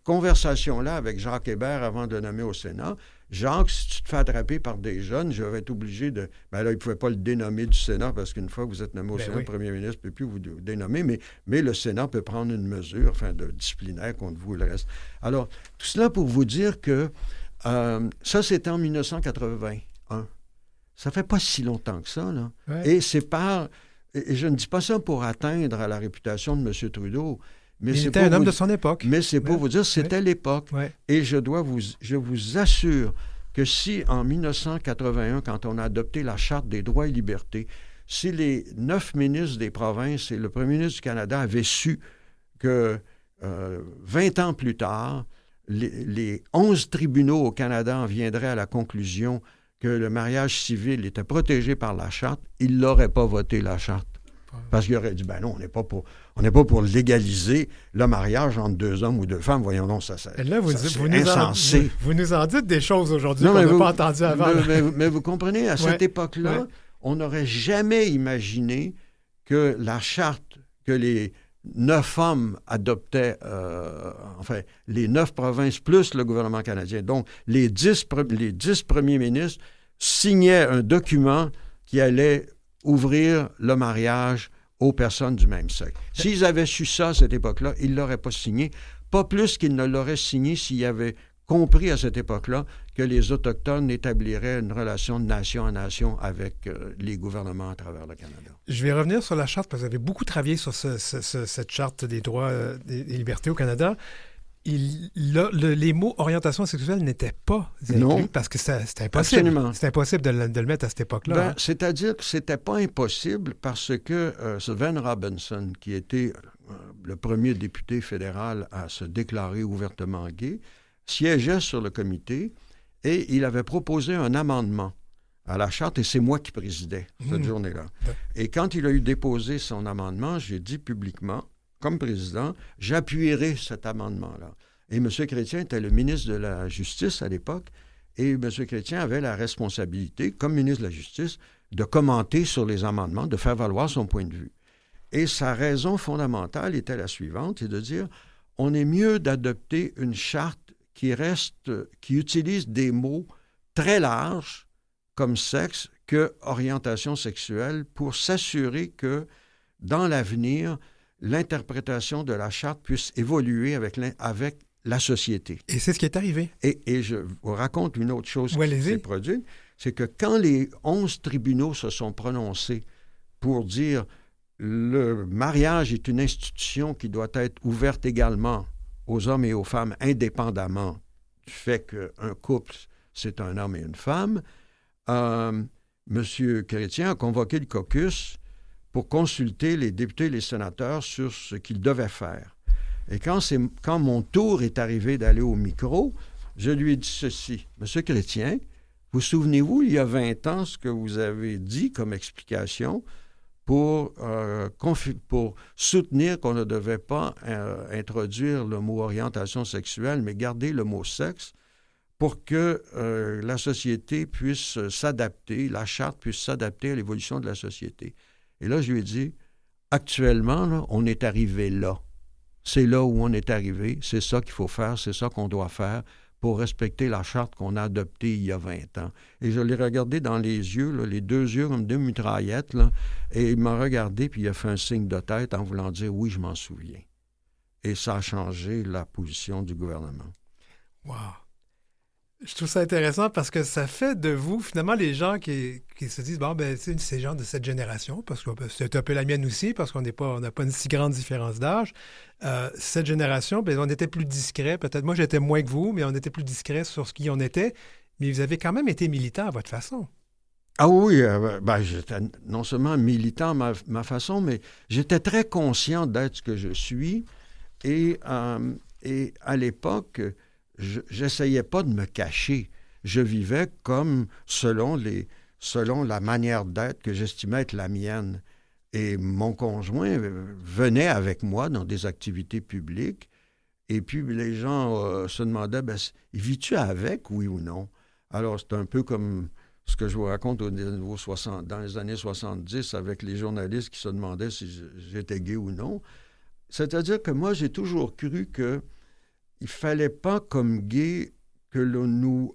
conversation-là avec Jacques Hébert avant de le nommer au Sénat? Jacques, si tu te fais attraper par des jeunes, je vais être obligé de... Là, il ne pouvait pas le dénommer du Sénat parce qu'une fois que vous êtes nommé au Sénat, le premier ministre ne peut plus vous dénommer, mais le Sénat peut prendre une mesure, de disciplinaire contre vous, le reste. Alors, tout cela pour vous dire que ça, c'était en 1981. Ça fait pas si longtemps que ça, là. Ouais. Et je ne dis pas ça pour atteindre à la réputation de M. Trudeau, mais il était un homme de son époque. Mais c'est pour vous dire, c'était l'époque. Ouais. Et je vous assure que si, en 1981, quand on a adopté la Charte des droits et libertés, si les 9 ministres des provinces et le premier ministre du Canada avaient su que 20 ans plus tard, les 11 tribunaux au Canada en viendraient à la conclusion que le mariage civil était protégé par la Charte, ils n'auraient pas voté la Charte. Parce qu'ils auraient dit, ben non, on n'est pas pour légaliser le mariage entre 2 hommes ou 2 femmes. Voyons donc, c'est insensé. Vous nous en dites des choses aujourd'hui qu'on n'a pas entendues avant. Mais vous comprenez, à cette époque-là, on n'aurait jamais imaginé que la Charte que les 9 hommes adoptaient, les 9 provinces plus le gouvernement canadien, donc les 10 premiers ministres signaient un document qui allait ouvrir le mariage aux personnes du même sexe. S'ils avaient su ça à cette époque-là, ils ne l'auraient pas signé, pas plus qu'ils ne l'auraient signé s'ils avaient compris à cette époque-là que les Autochtones établiraient une relation de nation à nation avec les gouvernements à travers le Canada. Je vais revenir sur la Charte, parce que vous avez beaucoup travaillé sur cette Charte des droits et libertés au Canada. Les mots orientation sexuelle n'étaient pas inclus parce que c'était impossible. Absolument. C'était impossible de le mettre à cette époque-là. C'est-à-dire que c'était pas impossible parce que Sven Robinson, qui était le premier député fédéral à se déclarer ouvertement gay, siégeait sur le comité et il avait proposé un amendement à la Charte, et c'est moi qui présidais cette journée-là. Et quand il a eu déposé son amendement, j'ai dit publiquement, comme président, j'appuierai cet amendement-là. Et M. Chrétien était le ministre de la Justice à l'époque, et M. Chrétien avait la responsabilité, comme ministre de la Justice, de commenter sur les amendements, de faire valoir son point de vue. Et sa raison fondamentale était la suivante, c'est de dire, on est mieux d'adopter une charte qui utilise des mots très larges, comme sexe, que orientation sexuelle, pour s'assurer que, dans l'avenir, l'interprétation de la Charte puisse évoluer avec la société. Et c'est ce qui est arrivé. Et je vous raconte une autre chose qui s'est produite, c'est que quand les 11 tribunaux se sont prononcés pour dire le mariage est une institution qui doit être ouverte également aux hommes et aux femmes, indépendamment du fait qu'un couple, c'est un homme et une femme, M. Chrétien a convoqué le caucus pour consulter les députés et les sénateurs sur ce qu'ils devaient faire. Et quand mon tour est arrivé d'aller au micro, je lui ai dit ceci. « Monsieur Chrétien, vous souvenez-vous, il y a 20 ans, ce que vous avez dit comme explication pour soutenir qu'on ne devait pas introduire le mot orientation sexuelle, mais garder le mot sexe pour que la société puisse s'adapter, la charte puisse s'adapter à l'évolution de la société. » Et là, je lui ai dit, actuellement, là, on est arrivé là. C'est là où on est arrivé, c'est ça qu'il faut faire, c'est ça qu'on doit faire pour respecter la charte qu'on a adoptée il y a 20 ans. Et je l'ai regardé dans les yeux, là, les deux yeux comme deux mitraillettes, là, et il m'a regardé, puis il a fait un signe de tête en voulant dire « oui, je m'en souviens ». Et ça a changé la position du gouvernement. Wow! Je trouve ça intéressant parce que ça fait de vous, finalement, les gens qui se disent, bon, ben, c'est ces gens de cette génération, parce que c'est un peu la mienne aussi, parce qu'on n'a pas une si grande différence d'âge. Cette génération, ben, on était plus discret. Peut-être, moi, j'étais moins que vous, mais on était plus discret sur ce qui on était. Mais vous avez quand même été militant à votre façon. Ah oui, j'étais non seulement militant à ma façon, mais j'étais très conscient d'être ce que je suis. Et à l'époque, j'essayais pas de me cacher. Je vivais comme selon la manière d'être que j'estimais être la mienne. Et mon conjoint venait avec moi dans des activités publiques. Et puis les gens se demandaient, vis-tu avec, oui ou non? Alors c'est un peu comme ce que je vous raconte dans les années 70 avec les journalistes qui se demandaient si j'étais gay ou non. C'est-à-dire que moi, j'ai toujours cru que il ne fallait pas, comme gay, que nous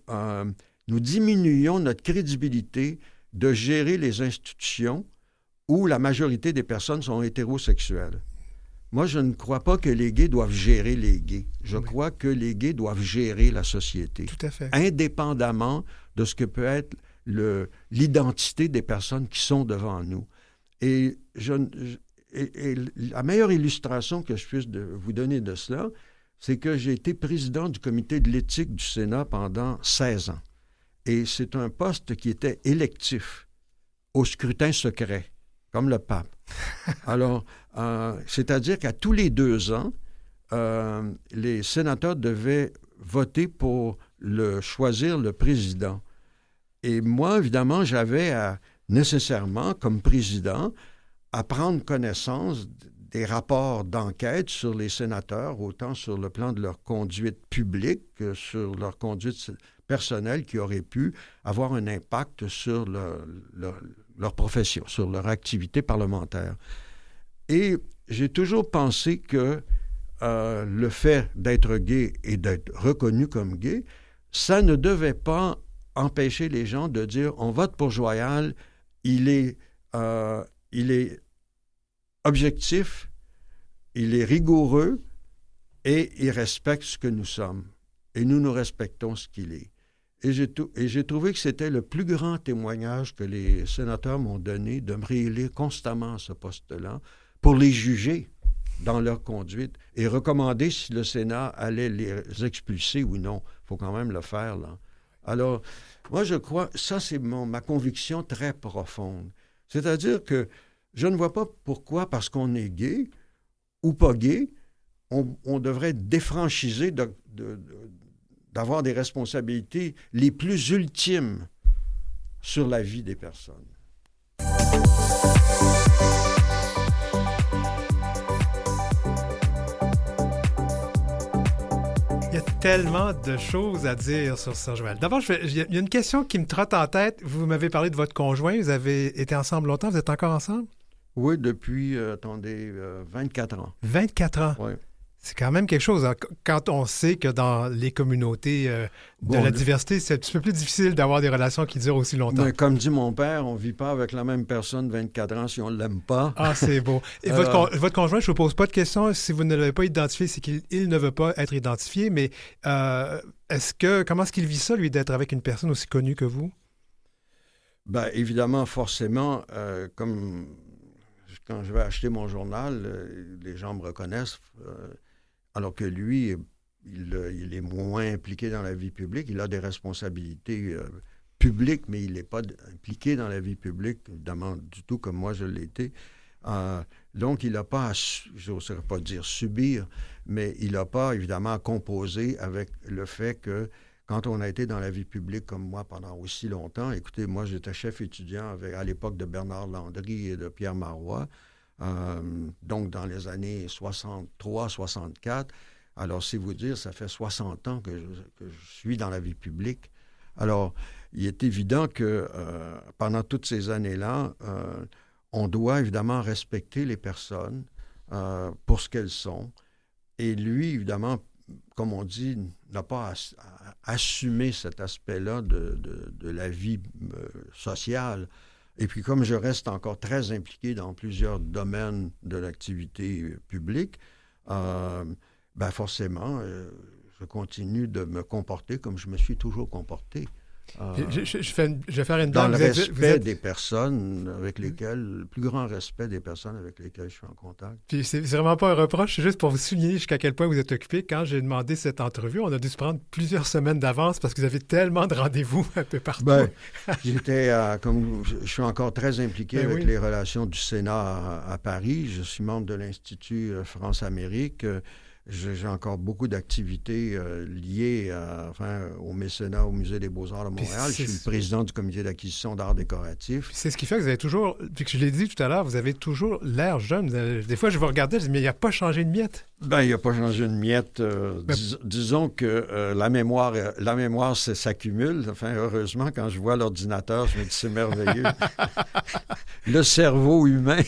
diminuions notre crédibilité de gérer les institutions où la majorité des personnes sont hétérosexuelles. Moi, je ne crois pas que les gays doivent gérer les gays. Je crois que les gays doivent gérer la société. Tout à fait. Indépendamment de ce que peut être l'identité des personnes qui sont devant nous. Et la meilleure illustration que je puisse vous donner de cela, c'est que j'ai été président du comité de l'éthique du Sénat pendant 16 ans. Et c'est un poste qui était électif, au scrutin secret, comme le pape. Alors, c'est-à-dire qu'à tous les 2 ans, les sénateurs devaient voter pour choisir le président. Et moi, évidemment, j'avais nécessairement, comme président, à prendre connaissance des rapports d'enquête sur les sénateurs, autant sur le plan de leur conduite publique que sur leur conduite personnelle qui aurait pu avoir un impact sur leur profession, sur leur activité parlementaire. Et j'ai toujours pensé que le fait d'être gay et d'être reconnu comme gay, ça ne devait pas empêcher les gens de dire « on vote pour Joyal, il est objectif, il est rigoureux et il respecte ce que nous sommes. Et nous respectons ce qu'il est. » Et j'ai trouvé que c'était le plus grand témoignage que les sénateurs m'ont donné de me réélire constamment à ce poste-là pour les juger dans leur conduite et recommander si le Sénat allait les expulser ou non. Il faut quand même le faire, là. Alors, moi, je crois, ça, c'est ma conviction très profonde. C'est-à-dire que je ne vois pas pourquoi, parce qu'on est gay ou pas gay, on devrait être défranchisé d'avoir des responsabilités les plus ultimes sur la vie des personnes. Il y a tellement de choses à dire sur Sir Joël. D'abord, il y a une question qui me trotte en tête. Vous m'avez parlé de votre conjoint. Vous avez été ensemble longtemps. Vous êtes encore ensemble? Oui, depuis, 24 ans. 24 ans? Oui. C'est quand même quelque chose. Hein? Quand on sait que dans les communautés de la diversité, c'est un petit peu plus difficile d'avoir des relations qui durent aussi longtemps. Mais comme dit mon père, on ne vit pas avec la même personne 24 ans si on ne l'aime pas. Ah, c'est beau. Et votre conjoint, je ne vous pose pas de question. Si vous ne l'avez pas identifié, c'est qu'il ne veut pas être identifié. Mais comment est-ce qu'il vit ça, lui, d'être avec une personne aussi connue que vous? Bien, évidemment, forcément, comme quand je vais acheter mon journal, les gens me reconnaissent. Alors que lui, il est moins impliqué dans la vie publique. Il a des responsabilités publiques, mais il n'est pas impliqué dans la vie publique, évidemment, du tout comme moi je l'ai été. Donc, il n'a pas, je n'oserais pas dire subir, mais il n'a pas, évidemment, à composer avec le fait que quand on a été dans la vie publique comme moi pendant aussi longtemps, écoutez, moi, j'étais chef étudiant à l'époque de Bernard Landry et de Pierre Marois, donc dans les années 63-64. Alors, c'est vous dire, ça fait 60 ans que je suis dans la vie publique. Alors, il est évident que pendant toutes ces années-là, on doit évidemment respecter les personnes pour ce qu'elles sont. Et lui, évidemment, comme on dit, n'a pas à assumer cet aspect-là de la vie sociale. Et puis, comme je reste encore très impliqué dans plusieurs domaines de l'activité publique, ben forcément, je continue de me comporter comme je me suis toujours comporté. Je vais faire une dans blague. le respect des personnes avec lesquelles, le plus grand respect des personnes avec lesquelles je suis en contact. Puis c'est vraiment pas un reproche, c'est juste pour vous souligner jusqu'à quel point vous êtes occupé. Quand j'ai demandé cette entrevue, on a dû se prendre plusieurs semaines d'avance parce que vous avez tellement de rendez-vous un peu partout. Ben, j'étais, comme je suis encore très impliqué avec les relations du Sénat à Paris. Je suis membre de l'Institut France-Amérique. J'ai encore beaucoup d'activités liées au mécénat au Musée des Beaux-Arts de Montréal. Je suis le président du comité d'acquisition d'art décoratif. C'est ce qui fait que vous avez toujours, puis que je l'ai dit tout à l'heure, vous avez toujours l'air jeune. Des fois, je vous regardais, je dis, mais il n'a pas changé de miette. Ben, il n'a pas changé de miette. Disons que la mémoire s'accumule. Enfin, heureusement, quand je vois l'ordinateur, je me dis, c'est merveilleux. Le cerveau humain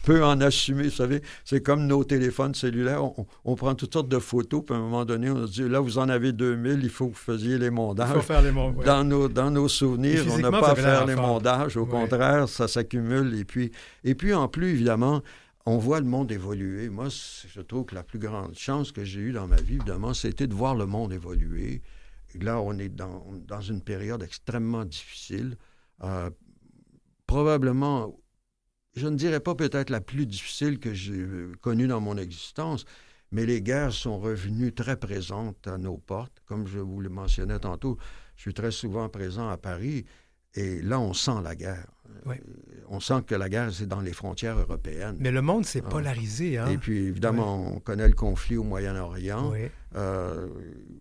peut en assumer, vous savez. C'est comme nos téléphones cellulaires. On prend toutes sortes de photos, puis à un moment donné, on se dit, là, vous en avez 2000, il faut que vous faisiez les mondages. Il faut faire les mondages. Ouais. Dans nos souvenirs, on n'a pas à faire les mondages. Au contraire, ça s'accumule. Et puis, en plus, évidemment, on voit le monde évoluer. Moi, je trouve que la plus grande chance que j'ai eue dans ma vie, évidemment, c'était de voir le monde évoluer. Et là, on est dans une période extrêmement difficile. Probablement, je ne dirais pas peut-être la plus difficile que j'ai connue dans mon existence, mais les guerres sont revenues très présentes à nos portes. Comme je vous le mentionnais tantôt, je suis très souvent présent à Paris. Et là, on sent la guerre. Oui. On sent que la guerre, c'est dans les frontières européennes. Mais le monde s'est polarisé. Hein? Et puis, évidemment, on connaît le conflit au Moyen-Orient. Oui.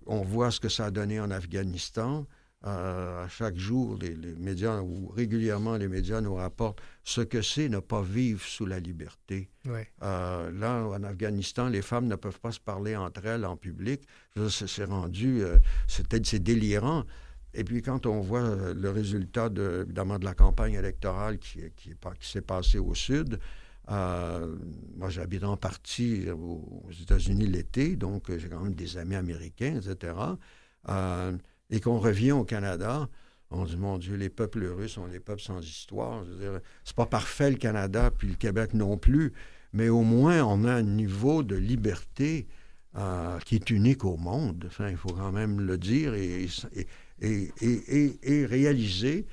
On voit ce que ça a donné en Afghanistan. À chaque jour, les médias, ou régulièrement, les médias nous rapportent ce que c'est ne pas vivre sous la liberté. Oui. Là, en Afghanistan, les femmes ne peuvent pas se parler entre elles en public. C'est rendu... c'est délirant. Et puis, quand on voit le résultat, évidemment, de la campagne électorale qui s'est passée au Sud, moi, j'habite en partie aux États-Unis l'été, donc j'ai quand même des amis américains, etc. Et qu'on revient au Canada, on dit, mon Dieu, les peuples heureux sont les peuples sans histoire. Je veux dire, c'est pas parfait, le Canada, puis le Québec non plus, mais au moins, on a un niveau de liberté qui est unique au monde. Enfin, il faut quand même le dire et réaliser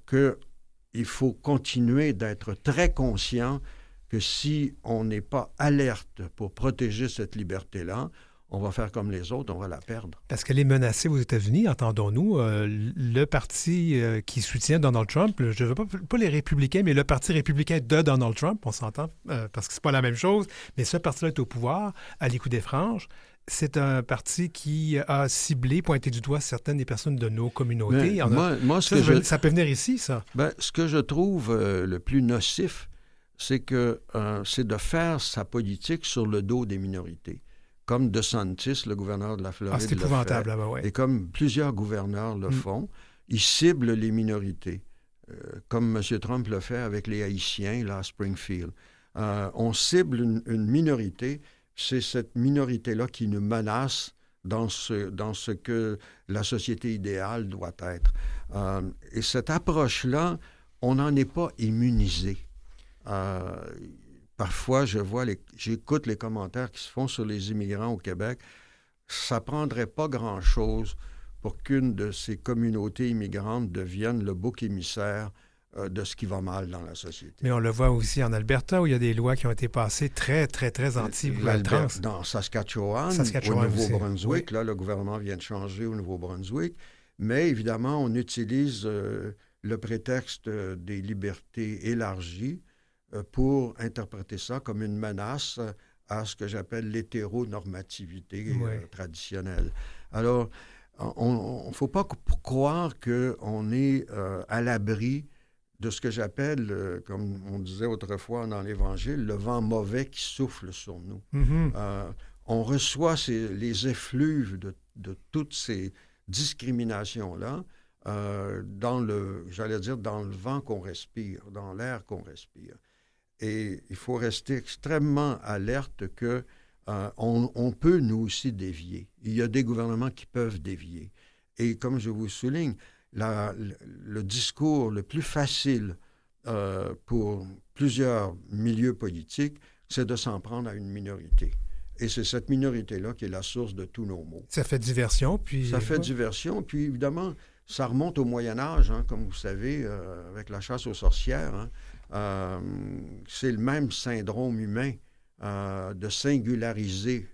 qu'il faut continuer d'être très conscient que si on n'est pas alerte pour protéger cette liberté-là, on va faire comme les autres, on va la perdre. Parce qu'elle est menacée aux États-Unis, entendons-nous. Le parti qui soutient Donald Trump, je ne veux pas les républicains, mais le parti républicain de Donald Trump, on s'entend, parce que c'est pas la même chose, mais ce parti-là est au pouvoir, à l'écoute des franges. C'est un parti qui a ciblé, pointé du doigt certaines des personnes de nos communautés. Ça peut venir ici, ça. Ben, ce que je trouve le plus nocif, c'est de faire sa politique sur le dos des minorités. Comme DeSantis, le gouverneur de la Floride, c'est épouvantable, là-bas, ouais. Et comme plusieurs gouverneurs le font, ils ciblent les minorités, comme M. Trump le fait avec les Haïtiens, là, à Springfield. On cible une minorité, c'est cette minorité-là qui nous menace dans ce que la société idéale doit être. Et cette approche-là, on n'en est pas immunisé. Parfois, j'écoute les commentaires qui se font sur les immigrants au Québec. Ça ne prendrait pas grand-chose pour qu'une de ces communautés immigrantes devienne le bouc émissaire de ce qui va mal dans la société. Mais on le voit aussi en Alberta, où il y a des lois qui ont été passées très, très, très anti-trans. Dans Saskatchewan, au Nouveau-Brunswick, oui. Là, le gouvernement vient de changer au Nouveau-Brunswick. Mais évidemment, on utilise le prétexte des libertés élargies pour interpréter ça comme une menace à ce que j'appelle l'hétéronormativité traditionnelle. Alors, on ne faut pas croire qu'on est à l'abri de ce que j'appelle, comme on disait autrefois dans l'Évangile, le vent mauvais qui souffle sur nous. On reçoit les effluves de toutes ces discriminations-là dans le vent qu'on respire, dans l'air qu'on respire. Et il faut rester extrêmement alerte que on peut nous aussi dévier. Il y a des gouvernements qui peuvent dévier. Et comme je vous souligne, le discours le plus facile pour plusieurs milieux politiques, c'est de s'en prendre à une minorité. Et c'est cette minorité-là qui est la source de tous nos maux. Ça fait diversion, puis... Ça fait diversion, puis évidemment, ça remonte au Moyen Âge, comme vous savez, avec la chasse aux sorcières. C'est le même syndrome humain de singulariser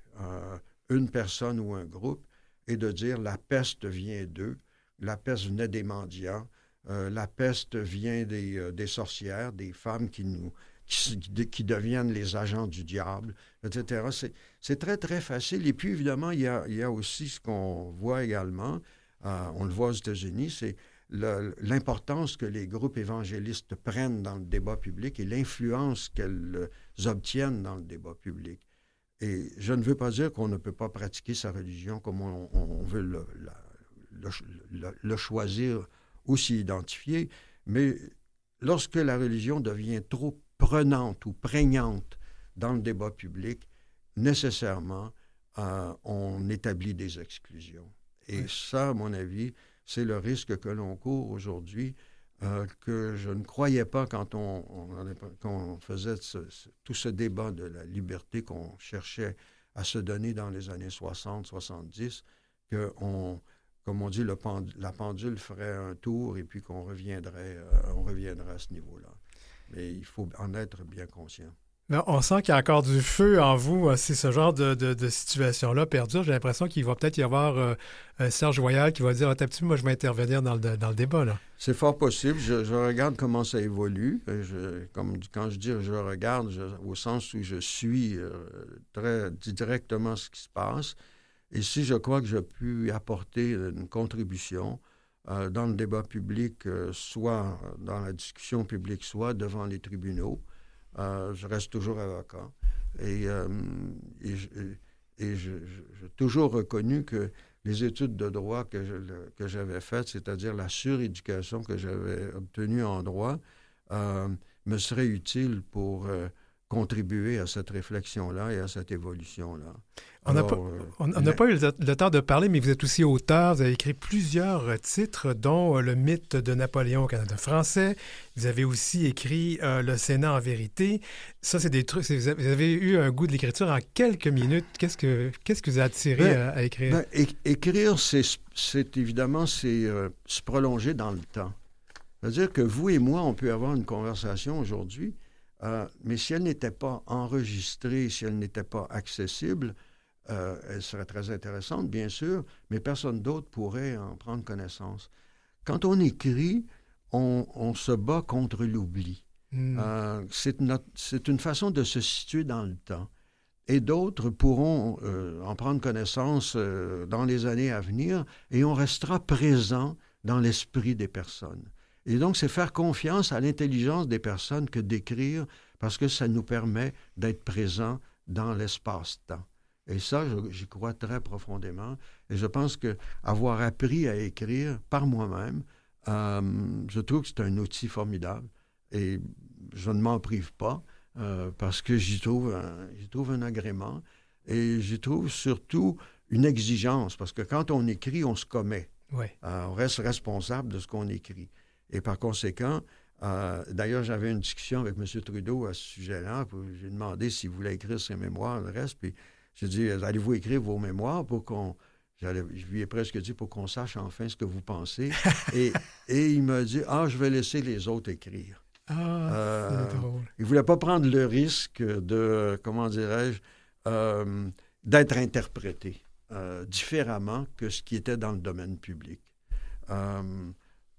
une personne ou un groupe et de dire la peste vient d'eux, la peste venait des mendiants, la peste vient des sorcières, des femmes qui deviennent les agents du diable, etc. C'est très, très facile. Et puis, évidemment, il y a aussi ce qu'on voit également, on le voit aux États-Unis, c'est l'importance que les groupes évangélistes prennent dans le débat public et l'influence qu'elles obtiennent dans le débat public. Et je ne veux pas dire qu'on ne peut pas pratiquer sa religion comme on veut le choisir ou s'y identifier, mais lorsque la religion devient trop prenante ou prégnante dans le débat public, nécessairement, on établit des exclusions. Et ça, à mon avis, c'est le risque que l'on court aujourd'hui, que je ne croyais pas quand on faisait tout ce débat de la liberté qu'on cherchait à se donner dans les années 60-70, comme on dit, la pendule ferait un tour et puis qu'on reviendrait à ce niveau-là. Mais il faut en être bien conscient. Mais on sent qu'il y a encore du feu en vous si ce genre de situation-là perdure. J'ai l'impression qu'il va peut-être y avoir Serge Voyal qui va dire « Attends un petit peu, moi je vais intervenir dans le débat. » là. C'est fort possible. Je regarde comment ça évolue. Quand je dis je regarde, au sens où je suis très directement ce qui se passe. Et si je crois que j'ai pu apporter une contribution dans le débat public, soit dans la discussion publique, soit devant les tribunaux, je reste toujours avocat. Et j'ai toujours reconnu que les études de droit que j'avais faites, c'est-à-dire la suréducation que j'avais obtenue en droit, me seraient utiles pour contribuer à cette réflexion-là et à cette évolution-là. On n'a pas eu le temps de parler, mais vous êtes aussi auteur. Vous avez écrit plusieurs titres, dont Le mythe de Napoléon au Canada français. Vous avez aussi écrit Le Sénat en vérité. Ça, c'est des trucs... Vous avez eu un goût de l'écriture en quelques minutes. Qu'est-ce que vous a attiré à écrire? Écrire, c'est évidemment se prolonger dans le temps. C'est-à-dire que vous et moi, on peut avoir une conversation aujourd'hui, mais si elle n'était pas enregistrée, si elle n'était pas accessible, elle serait très intéressante, bien sûr, mais personne d'autre pourrait en prendre connaissance. Quand on écrit, on se bat contre l'oubli. C'est une façon de se situer dans le temps. Et d'autres pourront en prendre connaissance dans les années à venir, et on restera présent dans l'esprit des personnes. Et donc, c'est faire confiance à l'intelligence des personnes que d'écrire, parce que ça nous permet d'être présents dans l'espace-temps. Et ça, j'y crois très profondément. Et je pense qu'avoir appris à écrire par moi-même, je trouve que c'est un outil formidable. Et je ne m'en prive pas, parce que j'y trouve un agrément. Et j'y trouve surtout une exigence, parce que quand on écrit, on se commet. Oui. On reste responsable de ce qu'on écrit. Et par conséquent, d'ailleurs, j'avais une discussion avec M. Trudeau à ce sujet-là. J'ai demandé s'il voulait écrire ses mémoires, le reste. Puis j'ai dit, allez-vous écrire vos mémoires pour qu'on... Je lui ai presque dit pour qu'on sache enfin ce que vous pensez. et il m'a dit, je vais laisser les autres écrire. C'est drôle. Il ne voulait pas prendre le risque de, comment dirais-je, d'être interprété différemment que ce qui était dans le domaine public.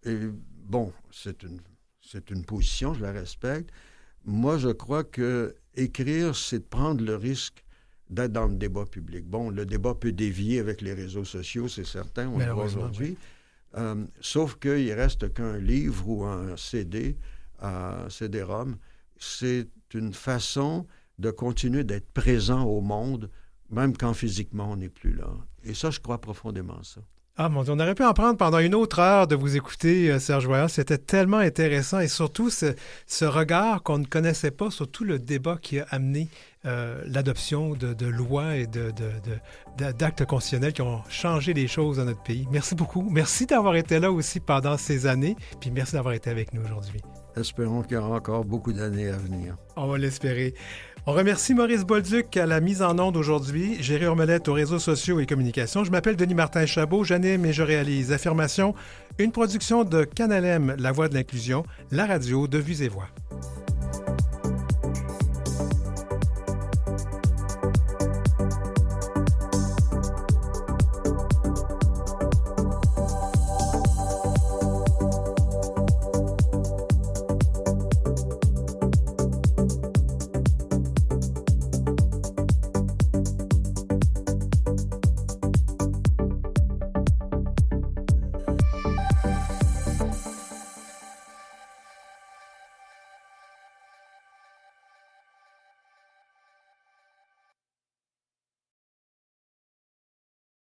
Et bon, c'est une position, je la respecte, moi, je crois que écrire, c'est de prendre le risque d'être dans le débat public. Bon, le débat peut dévier avec les réseaux sociaux, c'est certain, on le voit aujourd'hui. Oui. Sauf qu'il reste qu'un livre ou un CD, CD-ROM, c'est une façon de continuer d'être présent au monde, même quand physiquement on n'est plus là. Et ça, je crois profondément ça. Ah mon Dieu, on aurait pu en prendre pendant une autre heure de vous écouter, Serge Voyant. C'était tellement intéressant et surtout ce regard qu'on ne connaissait pas sur tout le débat qui a amené l'adoption de lois et d'actes constitutionnels qui ont changé les choses dans notre pays. Merci beaucoup. Merci d'avoir été là aussi pendant ces années, puis merci d'avoir été avec nous aujourd'hui. Espérons qu'il y aura encore beaucoup d'années à venir. On va l'espérer. On remercie Maurice Bolduc à la mise en onde aujourd'hui, Géry Ormelette aux réseaux sociaux et communications. Je m'appelle Denis Martin-Chabot, j'anime et je réalise Affirmation, une production de Canal M, La Voix de l'inclusion, la radio de Vues et Voix.